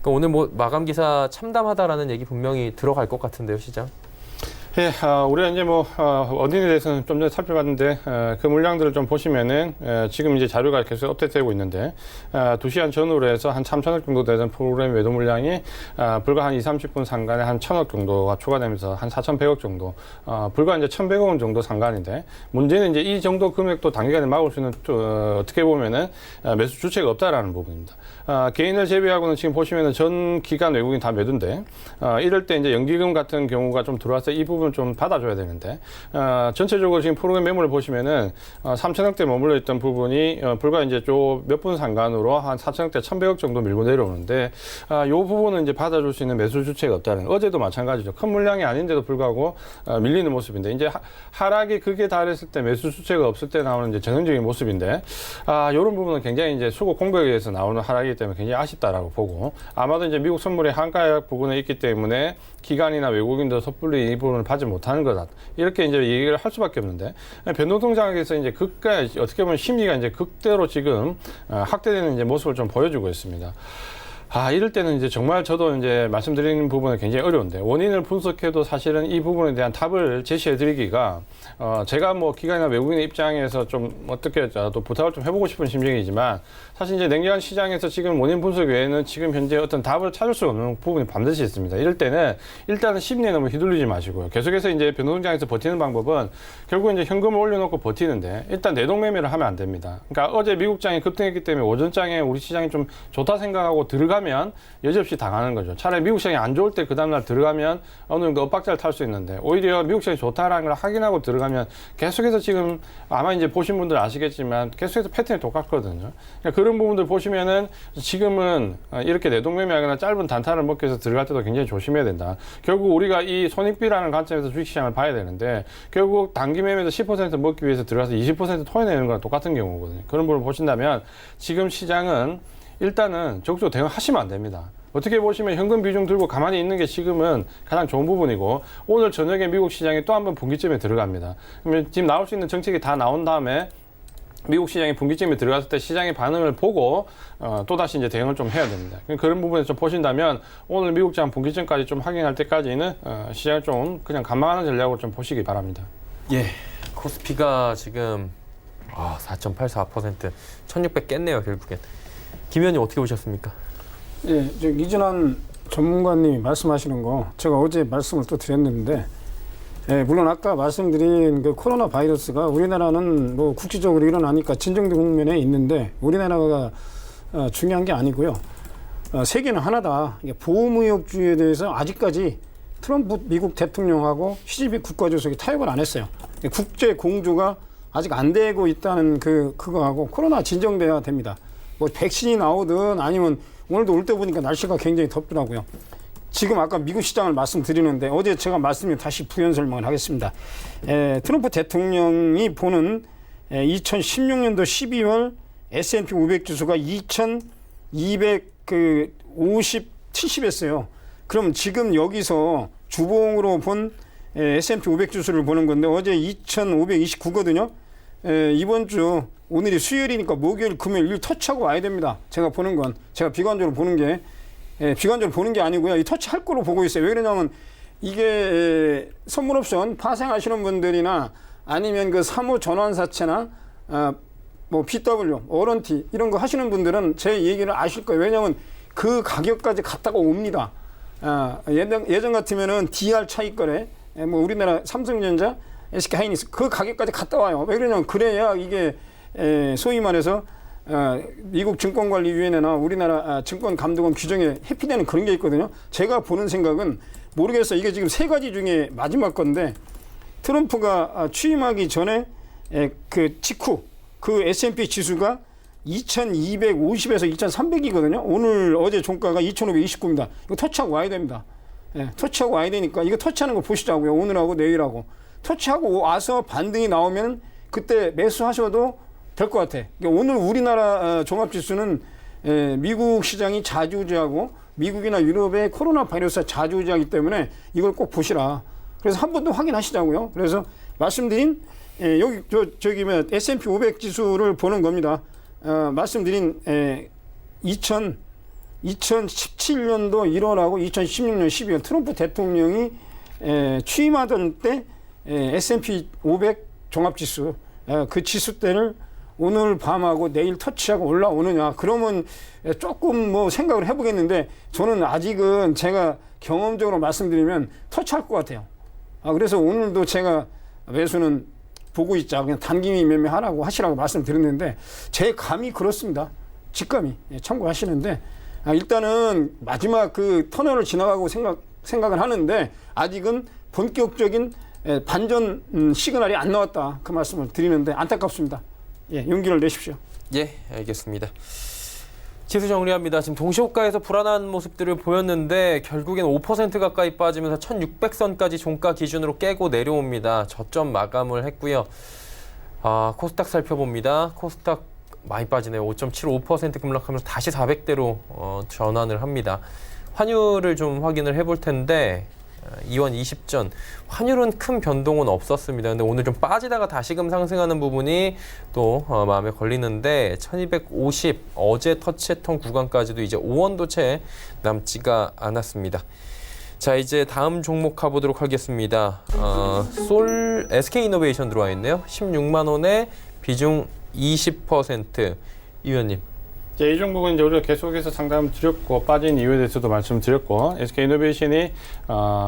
그러니까 오늘 뭐 마감 기사 참담하다라는 얘기 분명히 들어갈 것 같은데요, 시장. 예, 우리가 이제 뭐, 어딘에 대해서는 좀 전에 살펴봤는데, 그 물량들을 좀 보시면은, 지금 이제 자료가 계속 업데이트되고 있는데, 2시간 전후로 해서 한 3,000억 정도 되는 프로그램 매도 물량이, 불과 한 20-30분 상간에 한 1,000억 정도가 추가되면서 한 4,100억 정도, 불과 이제 1,100억 원 정도 상간인데, 문제는 이제 이 정도 금액도 단기간에 막을 수 있는, 어떻게 보면은, 매수 주체가 없다라는 부분입니다. 개인을 제외하고는 지금 보시면은 전 기간 외국인 다 매도인데, 이럴 때 이제 연기금 같은 경우가 좀 들어와서 이 부분 좀 받아줘야 되는데 전체적으로 지금 프로그램 매물을 보시면은 3,000억대 머물러 있던 부분이 불과 이제 몇 분 상간으로 한 4,000억대 1,100억 정도 밀고 내려오는데 이 부분은 이제 받아줄 수 있는 매수 주체가 없다는 어제도 마찬가지죠. 큰 물량이 아닌데도 불구하고 밀리는 모습인데 이제 하락이 극에 달했을 때 매수 주체가 없을 때 나오는 이제 전형적인 모습인데 이런 부분은 굉장히 이제 수급 공백에 의해서 나오는 하락이기 때문에 굉장히 아쉽다라고 보고 아마도 이제 미국 선물의 한가약 부분에 있기 때문에 기관이나 외국인도 섣불리 이 부분을 받지 못하는 거다. 이렇게 이제 얘기를 할 수밖에 없는데 변동성 장악에서 이제 어떻게 보면 심리가 이제 극대로 지금 확대되는 이제 모습을 좀 보여주고 있습니다. 이럴 때는 이제 정말 저도 이제 말씀드리는 부분은 굉장히 어려운데 원인을 분석해도 사실은 이 부분에 대한 답을 제시해 드리기가 제가 뭐 기관이나 외국인의 입장에서 좀 어떻게 또 부탁을 좀 해보고 싶은 심정이지만 사실 이제 냉정한 시장에서 지금 원인 분석 외에는 지금 현재 어떤 답을 찾을 수 없는 부분이 반드시 있습니다. 이럴 때는 일단은 심리에 너무 휘둘리지 마시고요. 계속해서 이제 변동성장에서 버티는 방법은 결국 이제 현금을 올려놓고 버티는데 일단 내동매매를 하면 안 됩니다. 그러니까 어제 미국장이 급등했기 때문에 오전장에 우리 시장이 좀 좋다 생각하고 들어가 들어가면 여지없이 당하는 거죠. 차라리 미국 시장이 안 좋을 때 그 다음날 들어가면 어느 정도 엇박자를 탈 수 있는데 오히려 미국 시장이 좋다라는 걸 확인하고 들어가면 계속해서 지금 아마 이제 보신 분들 아시겠지만 계속해서 패턴이 똑같거든요. 그러니까 그런 부분들 보시면은 지금은 이렇게 내동매매하거나 짧은 단타를 먹기 위해서 들어갈 때도 굉장히 조심해야 된다. 결국 우리가 이 손익비라는 관점에서 주식시장을 봐야 되는데 결국 단기 매매에서 10% 먹기 위해서 들어가서 20% 토해내는 거랑 똑같은 경우거든요. 그런 부분을 보신다면 지금 시장은 일단은 적극적으로 대응하시면 안 됩니다. 어떻게 보시면 현금 비중 들고 가만히 있는 게 지금은 가장 좋은 부분이고 오늘 저녁에 미국 시장이 또 한 번 분기점에 들어갑니다. 그러면 지금 나올 수 있는 정책이 다 나온 다음에 미국 시장이 분기점에 들어갔을 때 시장의 반응을 보고 또다시 이제 대응을 좀 해야 됩니다. 그런 부분에서 좀 보신다면 오늘 미국 시장 분기점까지 좀 확인할 때까지는 시장을 좀 그냥 관망하는 전략으로 좀 보시기 바랍니다. 예, 코스피가 지금 4.84% 1600 깼네요 결국엔. 김 의원님 어떻게 보셨습니까? 예, 이준환 전문가님이 말씀하시는 거 제가 어제 말씀을 또 드렸는데 예, 물론 아까 말씀드린 그 코로나 바이러스가 우리나라는 뭐 국지적으로 일어나니까 진정된 국면에 있는데 우리나라가 중요한 게 아니고요. 세계는 하나다. 보호무역주의에 대해서 아직까지 트럼프 미국 대통령하고 시진핑 국가주석이 타협을 안 했어요. 국제 공조가 아직 안 되고 있다는 그거하고 코로나 진정돼야 됩니다. 뭐 백신이 나오든 아니면 오늘도 올 때 보니까 날씨가 굉장히 덥더라고요. 지금 아까 미국 시장을 말씀드리는데 어제 제가 말씀을 다시 부연 설명을 하겠습니다. 트럼프 대통령이 보는 2016년도 12월 S&P 500 지수가 2270했어요. 그럼 지금 여기서 주봉으로 본 S&P 500 지수를 보는 건데 어제 2529거든요. 이번 주 오늘이 수요일이니까 목요일, 금요일 일 터치하고 와야 됩니다. 제가 보는 건 제가 비관적으로 보는 게 비관적으로 보는 게 아니고요. 이 터치할 거로 보고 있어요. 왜 그러냐면 이게 선물옵션 파생하시는 분들이나 아니면 그 사무 전환사채나 뭐 BW, 워런티 이런 거 하시는 분들은 제 얘기를 아실 거예요. 왜냐하면 그 가격까지 갔다가 옵니다. 예전 같으면은 DR 차익거래, 뭐 우리나라 삼성전자, SK하이닉스 그 가격까지 갔다 와요. 왜 그러냐면 그래야 이게 소위 말해서 미국 증권관리위원회나 우리나라 증권감독원 규정에 회피되는 그런 게 있거든요. 제가 보는 생각은 모르겠어요. 이게 지금 세 가지 중에 마지막 건데 트럼프가 취임하기 전에 그 직후 그 S&P 지수가 2250에서 2300이거든요. 오늘 어제 종가가 2529입니다. 이거 터치하고 와야 됩니다. 터치하고 와야 되니까 이거 터치하는 거 보시자고요. 오늘하고 내일하고. 터치하고 와서 반등이 나오면 그때 매수하셔도 될 것 같아. 그러니까 오늘 우리나라 종합지수는 미국 시장이 좌지우지하고 미국이나 유럽의 코로나 바이러스가 좌지우지하기 때문에 이걸 꼭 보시라. 그래서 한 번 더 확인하시자고요. 그래서 말씀드린 여기 저기 S&P 500 지수를 보는 겁니다. 말씀드린 2017년도 1월하고 2016년 12월 트럼프 대통령이 취임하던 때 S&P 500 종합지수 그 지수 때를 오늘 밤하고 내일 터치하고 올라오느냐 그러면 조금 뭐 생각을 해보겠는데 저는 아직은 제가 경험적으로 말씀드리면 터치할 것 같아요. 그래서 오늘도 제가 매수는 보고 있자 그냥 단기 매매하라고 하시라고 말씀드렸는데 제 감이 그렇습니다. 직감이 참고하시는데 일단은 마지막 그 터널을 지나가고 생각을 하는데 아직은 본격적인 반전 시그널이 안 나왔다 그 말씀을 드리는데 안타깝습니다. 용기를 내십시오. 예, 알겠습니다. 지수 정리합니다. 지금 동시호가에서 불안한 모습들을 보였는데 결국엔 5% 가까이 빠지면서 1600선까지 종가 기준으로 깨고 내려옵니다. 저점 마감을 했고요. 코스닥 살펴봅니다. 코스닥 많이 빠지네요. 5.75% 급락하면서 다시 400대로 전환을 합니다. 환율을 좀 확인을 해볼 텐데 이원 20전 환율은 큰 변동은 없었습니다. 근데 오늘 좀 빠지다가 다시금 상승하는 부분이 또 마음에 걸리는데 1250 어제 터치했던 구간까지도 이제 5원도 채 남지가 않았습니다. 자, 이제 다음 종목 가보도록 하겠습니다. 솔 SK이노베이션 들어와 있네요. 16만 원에 비중 20%. 이 위원님 이제 이 종목은 이제 우리가 계속해서 상담 드렸고 빠진 이유에 대해서도 말씀드렸고 SK이노베이션이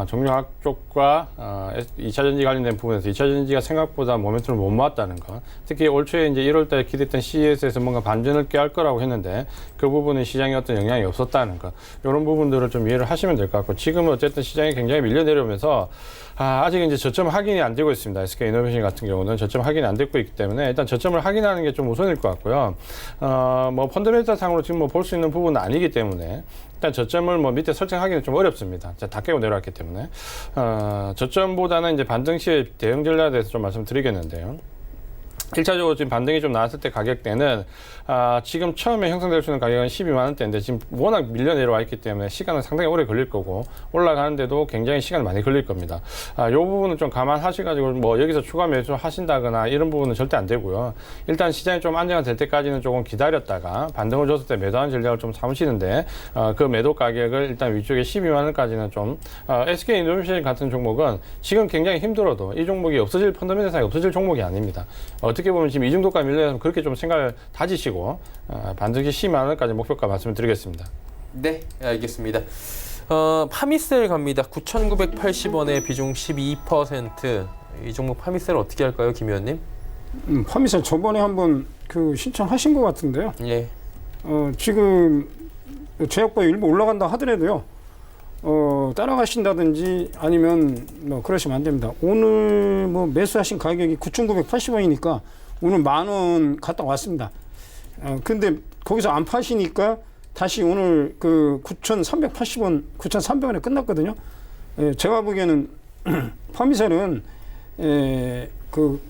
정유학 쪽과 2차 전지 관련된 부분에서 2차 전지가 생각보다 모멘텀을 못 모았다는 거. 특히 올 초에 이제 1월달에 기대했던 CES에서 뭔가 반전을 꾀할 거라고 했는데 그 부분은 시장에 어떤 영향이 없었다는 거. 이런 부분들을 좀 이해를 하시면 될 것 같고 지금은 어쨌든 시장이 굉장히 밀려 내려오면서 아직 이제 저점 확인이 안 되고 있습니다. SK이노베이션 같은 경우는 저점 확인이 안 되고 있기 때문에 일단 저점을 확인하는 게 좀 우선일 것 같고요. 뭐 펀더멘탈 상으로 지금 뭐 볼 수 있는 부분은 아니기 때문에 일단 저점을 뭐 밑에 설정하기는 좀 어렵습니다. 다 깨고 내려왔기 때문에 저점보다는 이제 반등 시의 대응 전략에 대해서 좀 말씀드리겠는데요. 1차적으로 지금 반등이 좀 나왔을 때 가격대는 지금 처음에 형성될 수 있는 가격은 12만 원대인데 지금 워낙 밀려 내려와 있기 때문에 시간은 상당히 오래 걸릴 거고 올라가는데도 굉장히 시간이 많이 걸릴 겁니다. 이 부분은 좀 감안하셔가지고 뭐 여기서 추가 매수 하신다거나 이런 부분은 절대 안 되고요. 일단 시장이 좀 안정화 될 때까지는 조금 기다렸다가 반등을 줬을 때 매도하는 전략을 좀 삼으시는데 그 매도 가격을 일단 위쪽에 12만 원까지는 좀 SK이노베이션 같은 종목은 지금 굉장히 힘들어도 이 종목이 없어질 펀더멘탈상이 없어질 종목이 아닙니다. 어떻게 보면 지금 이 정도까지 밀려서 그렇게 좀 생각을 다지시고 반드시 10만 원까지 목표가 말씀을 드리겠습니다. 네, 알겠습니다. 파미셀 갑니다. 9,980원에 비중 12%. 이 종목 파미셀 어떻게 할까요, 김 의원님? 파미셀 저번에 한번 그 신청하신 것 같은데요. 예. 지금 제약바에 일부 올라간다 하더라도요. 따라가신다든지 아니면 뭐 그러시면 안 됩니다. 오늘 뭐 매수하신 가격이 9,980원이니까 오늘 10,000원 갔다 왔습니다. 근데 거기서 안 파시니까 다시 오늘 그 9,380원, 9,300원에 끝났거든요. 제가 보기에는 파미셀은 그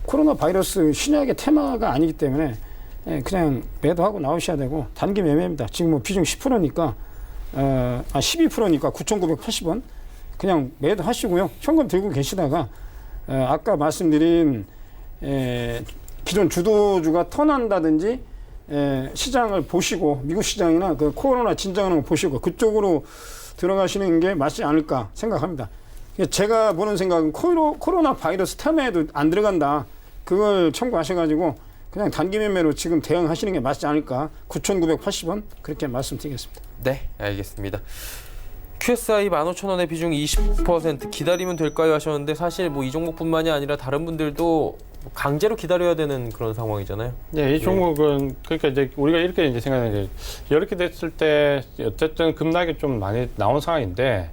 코로나 바이러스 신약의 테마가 아니기 때문에 그냥 매도하고 나오셔야 되고 단기 매매입니다. 지금 뭐 비중 10%니까 12%니까 9,980원 그냥 매도하시고요. 현금 들고 계시다가 아까 말씀드린 기존 주도주가 턴한다든지 시장을 보시고 미국 시장이나 그 코로나 진정하는 거 보시고 그쪽으로 들어가시는 게 맞지 않을까 생각합니다. 제가 보는 생각은 코로나 바이러스 테마에도 안 들어간다. 그걸 참고하셔가지고 그냥 단기 매매로 지금 대응하시는 게 맞지 않을까. 9,980원 그렇게 말씀드리겠습니다. 네, 알겠습니다. QSI 15,000원의 비중 20% 기다리면 될까요 하셨는데 사실 뭐 이 종목뿐만이 아니라 다른 분들도 강제로 기다려야 되는 그런 상황이잖아요. 네, 이 종목은 그러니까 이제 우리가 이렇게 이제 생각하는 게 이렇게 됐을 때 어쨌든 급락이 좀 많이 나온 상황인데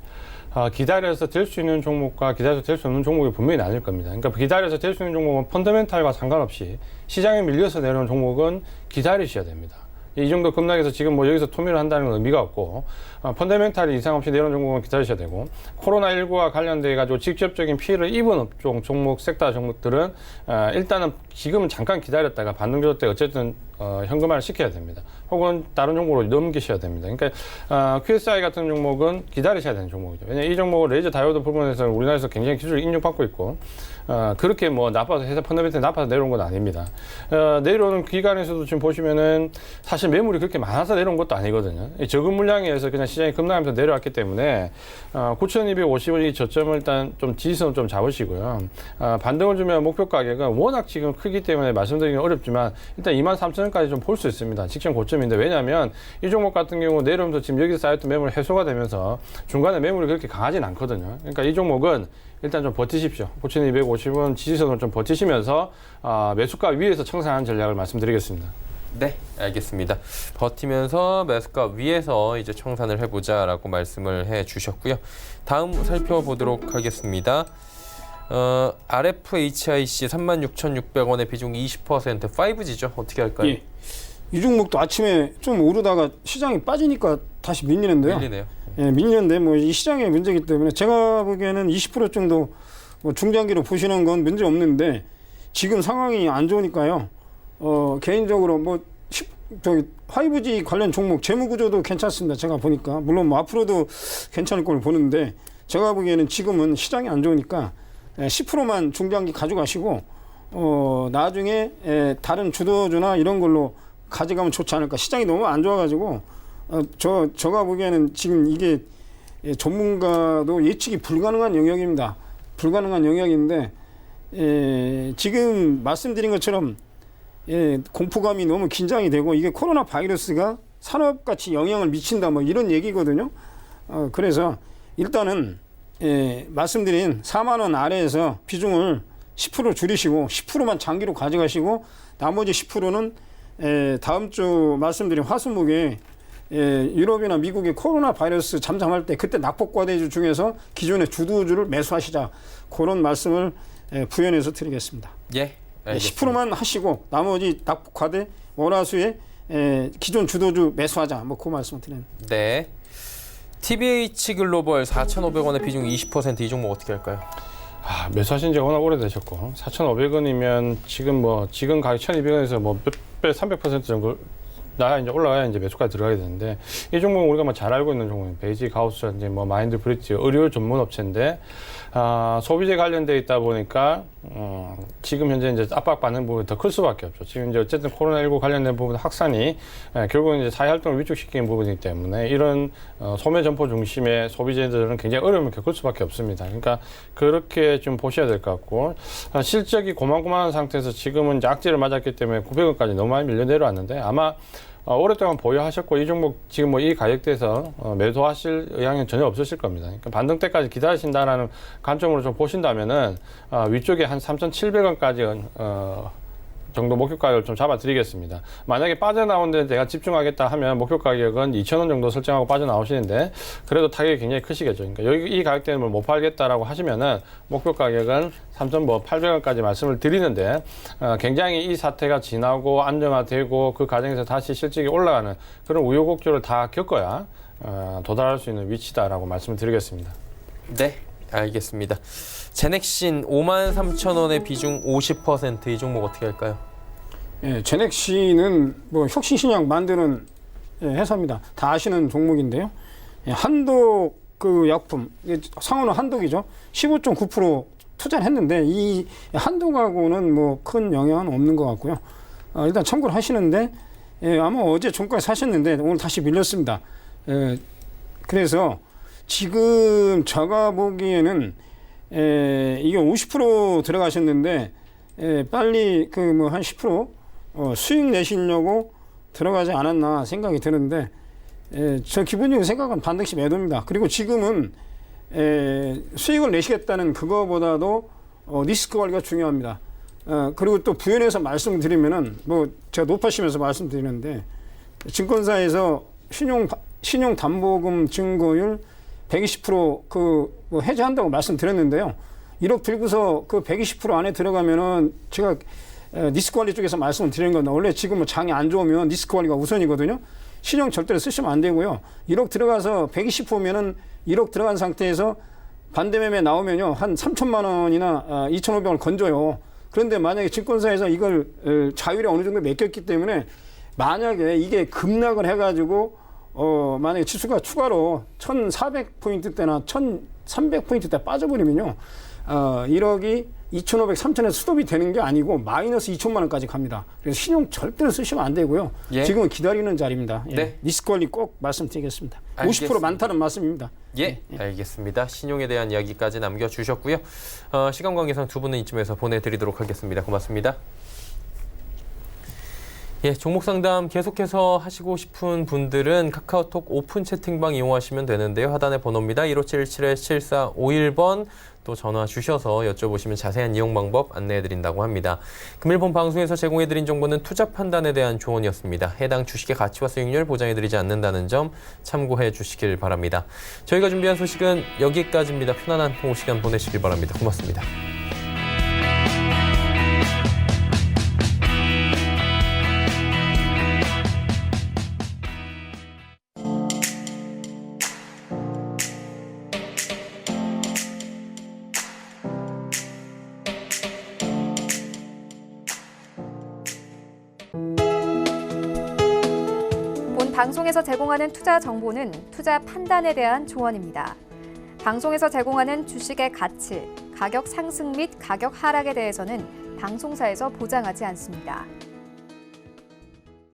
기다려서 될 수 있는 종목과 기다려서 될 수 없는 종목이 분명히 나뉠 겁니다. 그러니까 기다려서 될 수 있는 종목은 펀더멘탈과 상관없이 시장에 밀려서 내려온 종목은 기다리셔야 됩니다. 이 정도 급락에서 지금 뭐 여기서 투미를 한다는 건 의미가 없고 펀더멘탈이 이상 없이 내려온 종목은 기다리셔야 되고 코로나19와 관련돼 가지고 직접적인 피해를 입은 업종 종목 섹터 종목들은 일단은 지금은 잠깐 기다렸다가 반등 줄 때 어쨌든 현금화를 시켜야 됩니다. 혹은 다른 종목으로 넘기셔야 됩니다. 그러니까 QSI 같은 종목은 기다리셔야 되는 종목이죠. 왜냐하면 이 종목은 레이저 다이오드 부분에서 우리나라에서 굉장히 기술을 인정받고 있고 그렇게 뭐 나빠서 회사 펀더멘탈이 나빠서 내려온 건 아닙니다. 내려오는 기간에서도 지금 보시면은 사실 매물이 그렇게 많아서 내려온 것도 아니거든요. 적은 물량에 의해서 그냥 시장이 급락하면서 내려왔기 때문에 9,250원이 저점을 일단 좀 지지선을 좀 잡으시고요. 반등을 주면 목표 가격은 워낙 지금 크기 때문에 말씀드리기는 어렵지만 일단 23,000원까지 좀 볼 수 있습니다. 직전 고점인데 왜냐하면 이 종목 같은 경우 내려오면서 지금 여기서 쌓였던 매물이 해소가 되면서 중간에 매물이 그렇게 강하진 않거든요. 그러니까 이 종목은 일단 좀 버티십시오. 9,250원 지지선을 좀 버티시면서 매수가 위에서 청산하는 전략을 말씀드리겠습니다. 네, 알겠습니다. 버티면서 매수가 위에서 이제 청산을 해보자라고 말씀을 해주셨고요. 다음 살펴보도록 하겠습니다. RFHIC 36,600원의 비중 20% 5G죠. 어떻게 할까요? 예. 이 종목도 아침에 좀 오르다가 시장이 빠지니까 다시 밀리는데요. 밀리네요. 예, 밀리는데 뭐 이 시장의 문제이기 때문에 제가 보기에는 20% 정도 뭐 중장기로 보시는 건 문제 없는데 지금 상황이 안 좋으니까요. 개인적으로 뭐 저기 5G 관련 종목 재무 구조도 괜찮습니다. 제가 보니까 물론 뭐 앞으로도 괜찮을 걸 보는데 제가 보기에는 지금은 시장이 안 좋으니까 10%만 중장기 가져가시고 나중에 다른 주도주나 이런 걸로 가져가면 좋지 않을까. 시장이 너무 안 좋아가지고 제가 보기에는 지금 이게 전문가도 예측이 불가능한 영역입니다. 불가능한 영역인데 지금 말씀드린 것처럼 공포감이 너무 긴장이 되고 이게 코로나 바이러스가 산업같이 영향을 미친다 뭐 이런 얘기거든요. 그래서 일단은 말씀드린 4만 원 아래에서 비중을 10% 줄이시고 10%만 장기로 가져가시고 나머지 10%는 다음 주 말씀드린 화수목에 유럽이나 미국의 코로나 바이러스 잠잠할 때 그때 낙폭과대주 중에서 기존의 주도주를 매수하시자 그런 말씀을 부연해서 드리겠습니다. 예. 알겠습니다. 10%만 하시고 나머지 낙폭과대 월화수에 기존 주도주 매수하자 뭐 그 말씀을 드리는. 네. TBH 글로벌 4,500원의 비중 20% 이 종목 어떻게 할까요? 매수하신 지 워낙 오래되셨고 4,500원이면 지금 가격 1,200원에서 뭐 몇 배 300% 정도 이제 올라가야 이제 매수까지 들어가게 되는데 이 종목은 우리가 뭐 잘 알고 있는 종목입니다. 베이직 하우스라든지 뭐 마인드 브릿지 의료 전문 업체인데 소비재 관련돼 있다 보니까 지금 현재 이제 압박받는 부분이 더 클 수밖에 없죠. 지금 이제 어쨌든 코로나19 관련된 부분 확산이 결국은 이제 사회 활동을 위축시키는 부분이기 때문에 이런 소매 점포 중심의 소비재들은 굉장히 어려움을 겪을 수밖에 없습니다. 그러니까 그렇게 좀 보셔야 될 것 같고 실적이 고만고만한 상태에서 지금은 이제 악재를 맞았기 때문에 900원까지 너무 많이 밀려 내려왔는데 아마 오랫동안 보유하셨고 이 종목 지금 뭐 이 가격대에서 매도하실 의향은 전혀 없으실 겁니다. 그러니까 반등 때까지 기다리신다라는 관점으로 좀 보신다면은 위쪽에 한 3,700원까지 정도 목표 가격을 좀 잡아드리겠습니다. 만약에 빠져나온 데 제가 집중하겠다 하면 목표 가격은 2,000원 정도 설정하고 빠져나오시는데 그래도 타격이 굉장히 크시겠죠. 그러니까 여기 이 가격대는 못 팔겠다라고 하시면은 목표 가격은 3,800원까지 말씀을 드리는데 굉장히 이 사태가 지나고 안정화되고 그 과정에서 다시 실적이 올라가는 그런 우여곡절을 다 겪어야 도달할 수 있는 위치다라고 말씀을 드리겠습니다. 네. 알겠습니다. 제넥신 53,000원의 비중 50% 이 종목 어떻게 할까요? 제넥신은 뭐 혁신신약 만드는 회사입니다. 다 아시는 종목인데요. 한독 그 약품, 상호는 한독이죠. 15.9% 투자를 했는데 이 한독하고는 뭐 큰 영향은 없는 것 같고요. 일단 참고를 하시는데 아마 어제 종가에 사셨는데 오늘 다시 밀렸습니다. 그래서 지금 제가 보기에는 이게 50% 들어가셨는데 빨리 그 뭐 한 10% 수익 내시려고 들어가지 않았나 생각이 드는데 저 기본적인 생각은 반드시 매도입니다. 그리고 지금은 수익을 내시겠다는 그거보다도 리스크 관리가 중요합니다. 그리고 또 부연해서 말씀드리면은 뭐 제가 높아시면서 말씀드리는데 증권사에서 신용담보금 증거율 120% 뭐 해제한다고 말씀드렸는데요. 1억 들고서 그 120% 안에 들어가면은 제가 리스크 관리 쪽에서 말씀을 드리는 건데 원래 지금 뭐 장이 안 좋으면 리스크 관리가 우선이거든요. 신용 절대로 쓰시면 안 되고요. 1억 들어가서 120%면은 1억 들어간 상태에서 반대매매 나오면요. 한 3천만 원이나 2,500원을 건져요. 그런데 만약에 증권사에서 이걸 자율에 어느 정도 맡겼기 때문에 만약에 이게 급락을 해가지고 만약에 지수가 추가로 1,400포인트대나 1,300포인트대 빠져버리면요. 1억이 2,500, 3,000에서 스톱이 되는 게 아니고 마이너스 2천만 원까지 갑니다. 그래서 신용 절대로 쓰시면 안 되고요. 예. 지금은 기다리는 자리입니다. 네. 리스크 관리 꼭 말씀드리겠습니다. 알겠습니다. 50% 많다는 말씀입니다. 예, 알겠습니다. 신용에 대한 이야기까지 남겨주셨고요. 시간 관계상 두 분은 이쯤에서 보내드리도록 하겠습니다. 고맙습니다. 예, 종목 상담 계속해서 하시고 싶은 분들은 카카오톡 오픈 채팅방 이용하시면 되는데요. 하단에 번호입니다. 1577-7451번 또 전화 주셔서 여쭤보시면 자세한 이용 방법 안내해드린다고 합니다. 금일 본 방송에서 제공해드린 정보는 투자 판단에 대한 조언이었습니다. 해당 주식의 가치와 수익률 보장해드리지 않는다는 점 참고해 주시길 바랍니다. 저희가 준비한 소식은 여기까지입니다. 편안한 오후 시간 보내시길 바랍니다. 고맙습니다. 방송에서 제공하는 투자 정보는 투자 판단에 대한 조언입니다. 방송에서 제공하는 주식의 가치, 가격 상승 및 가격 하락에 대해서는 방송사에서 보장하지 않습니다.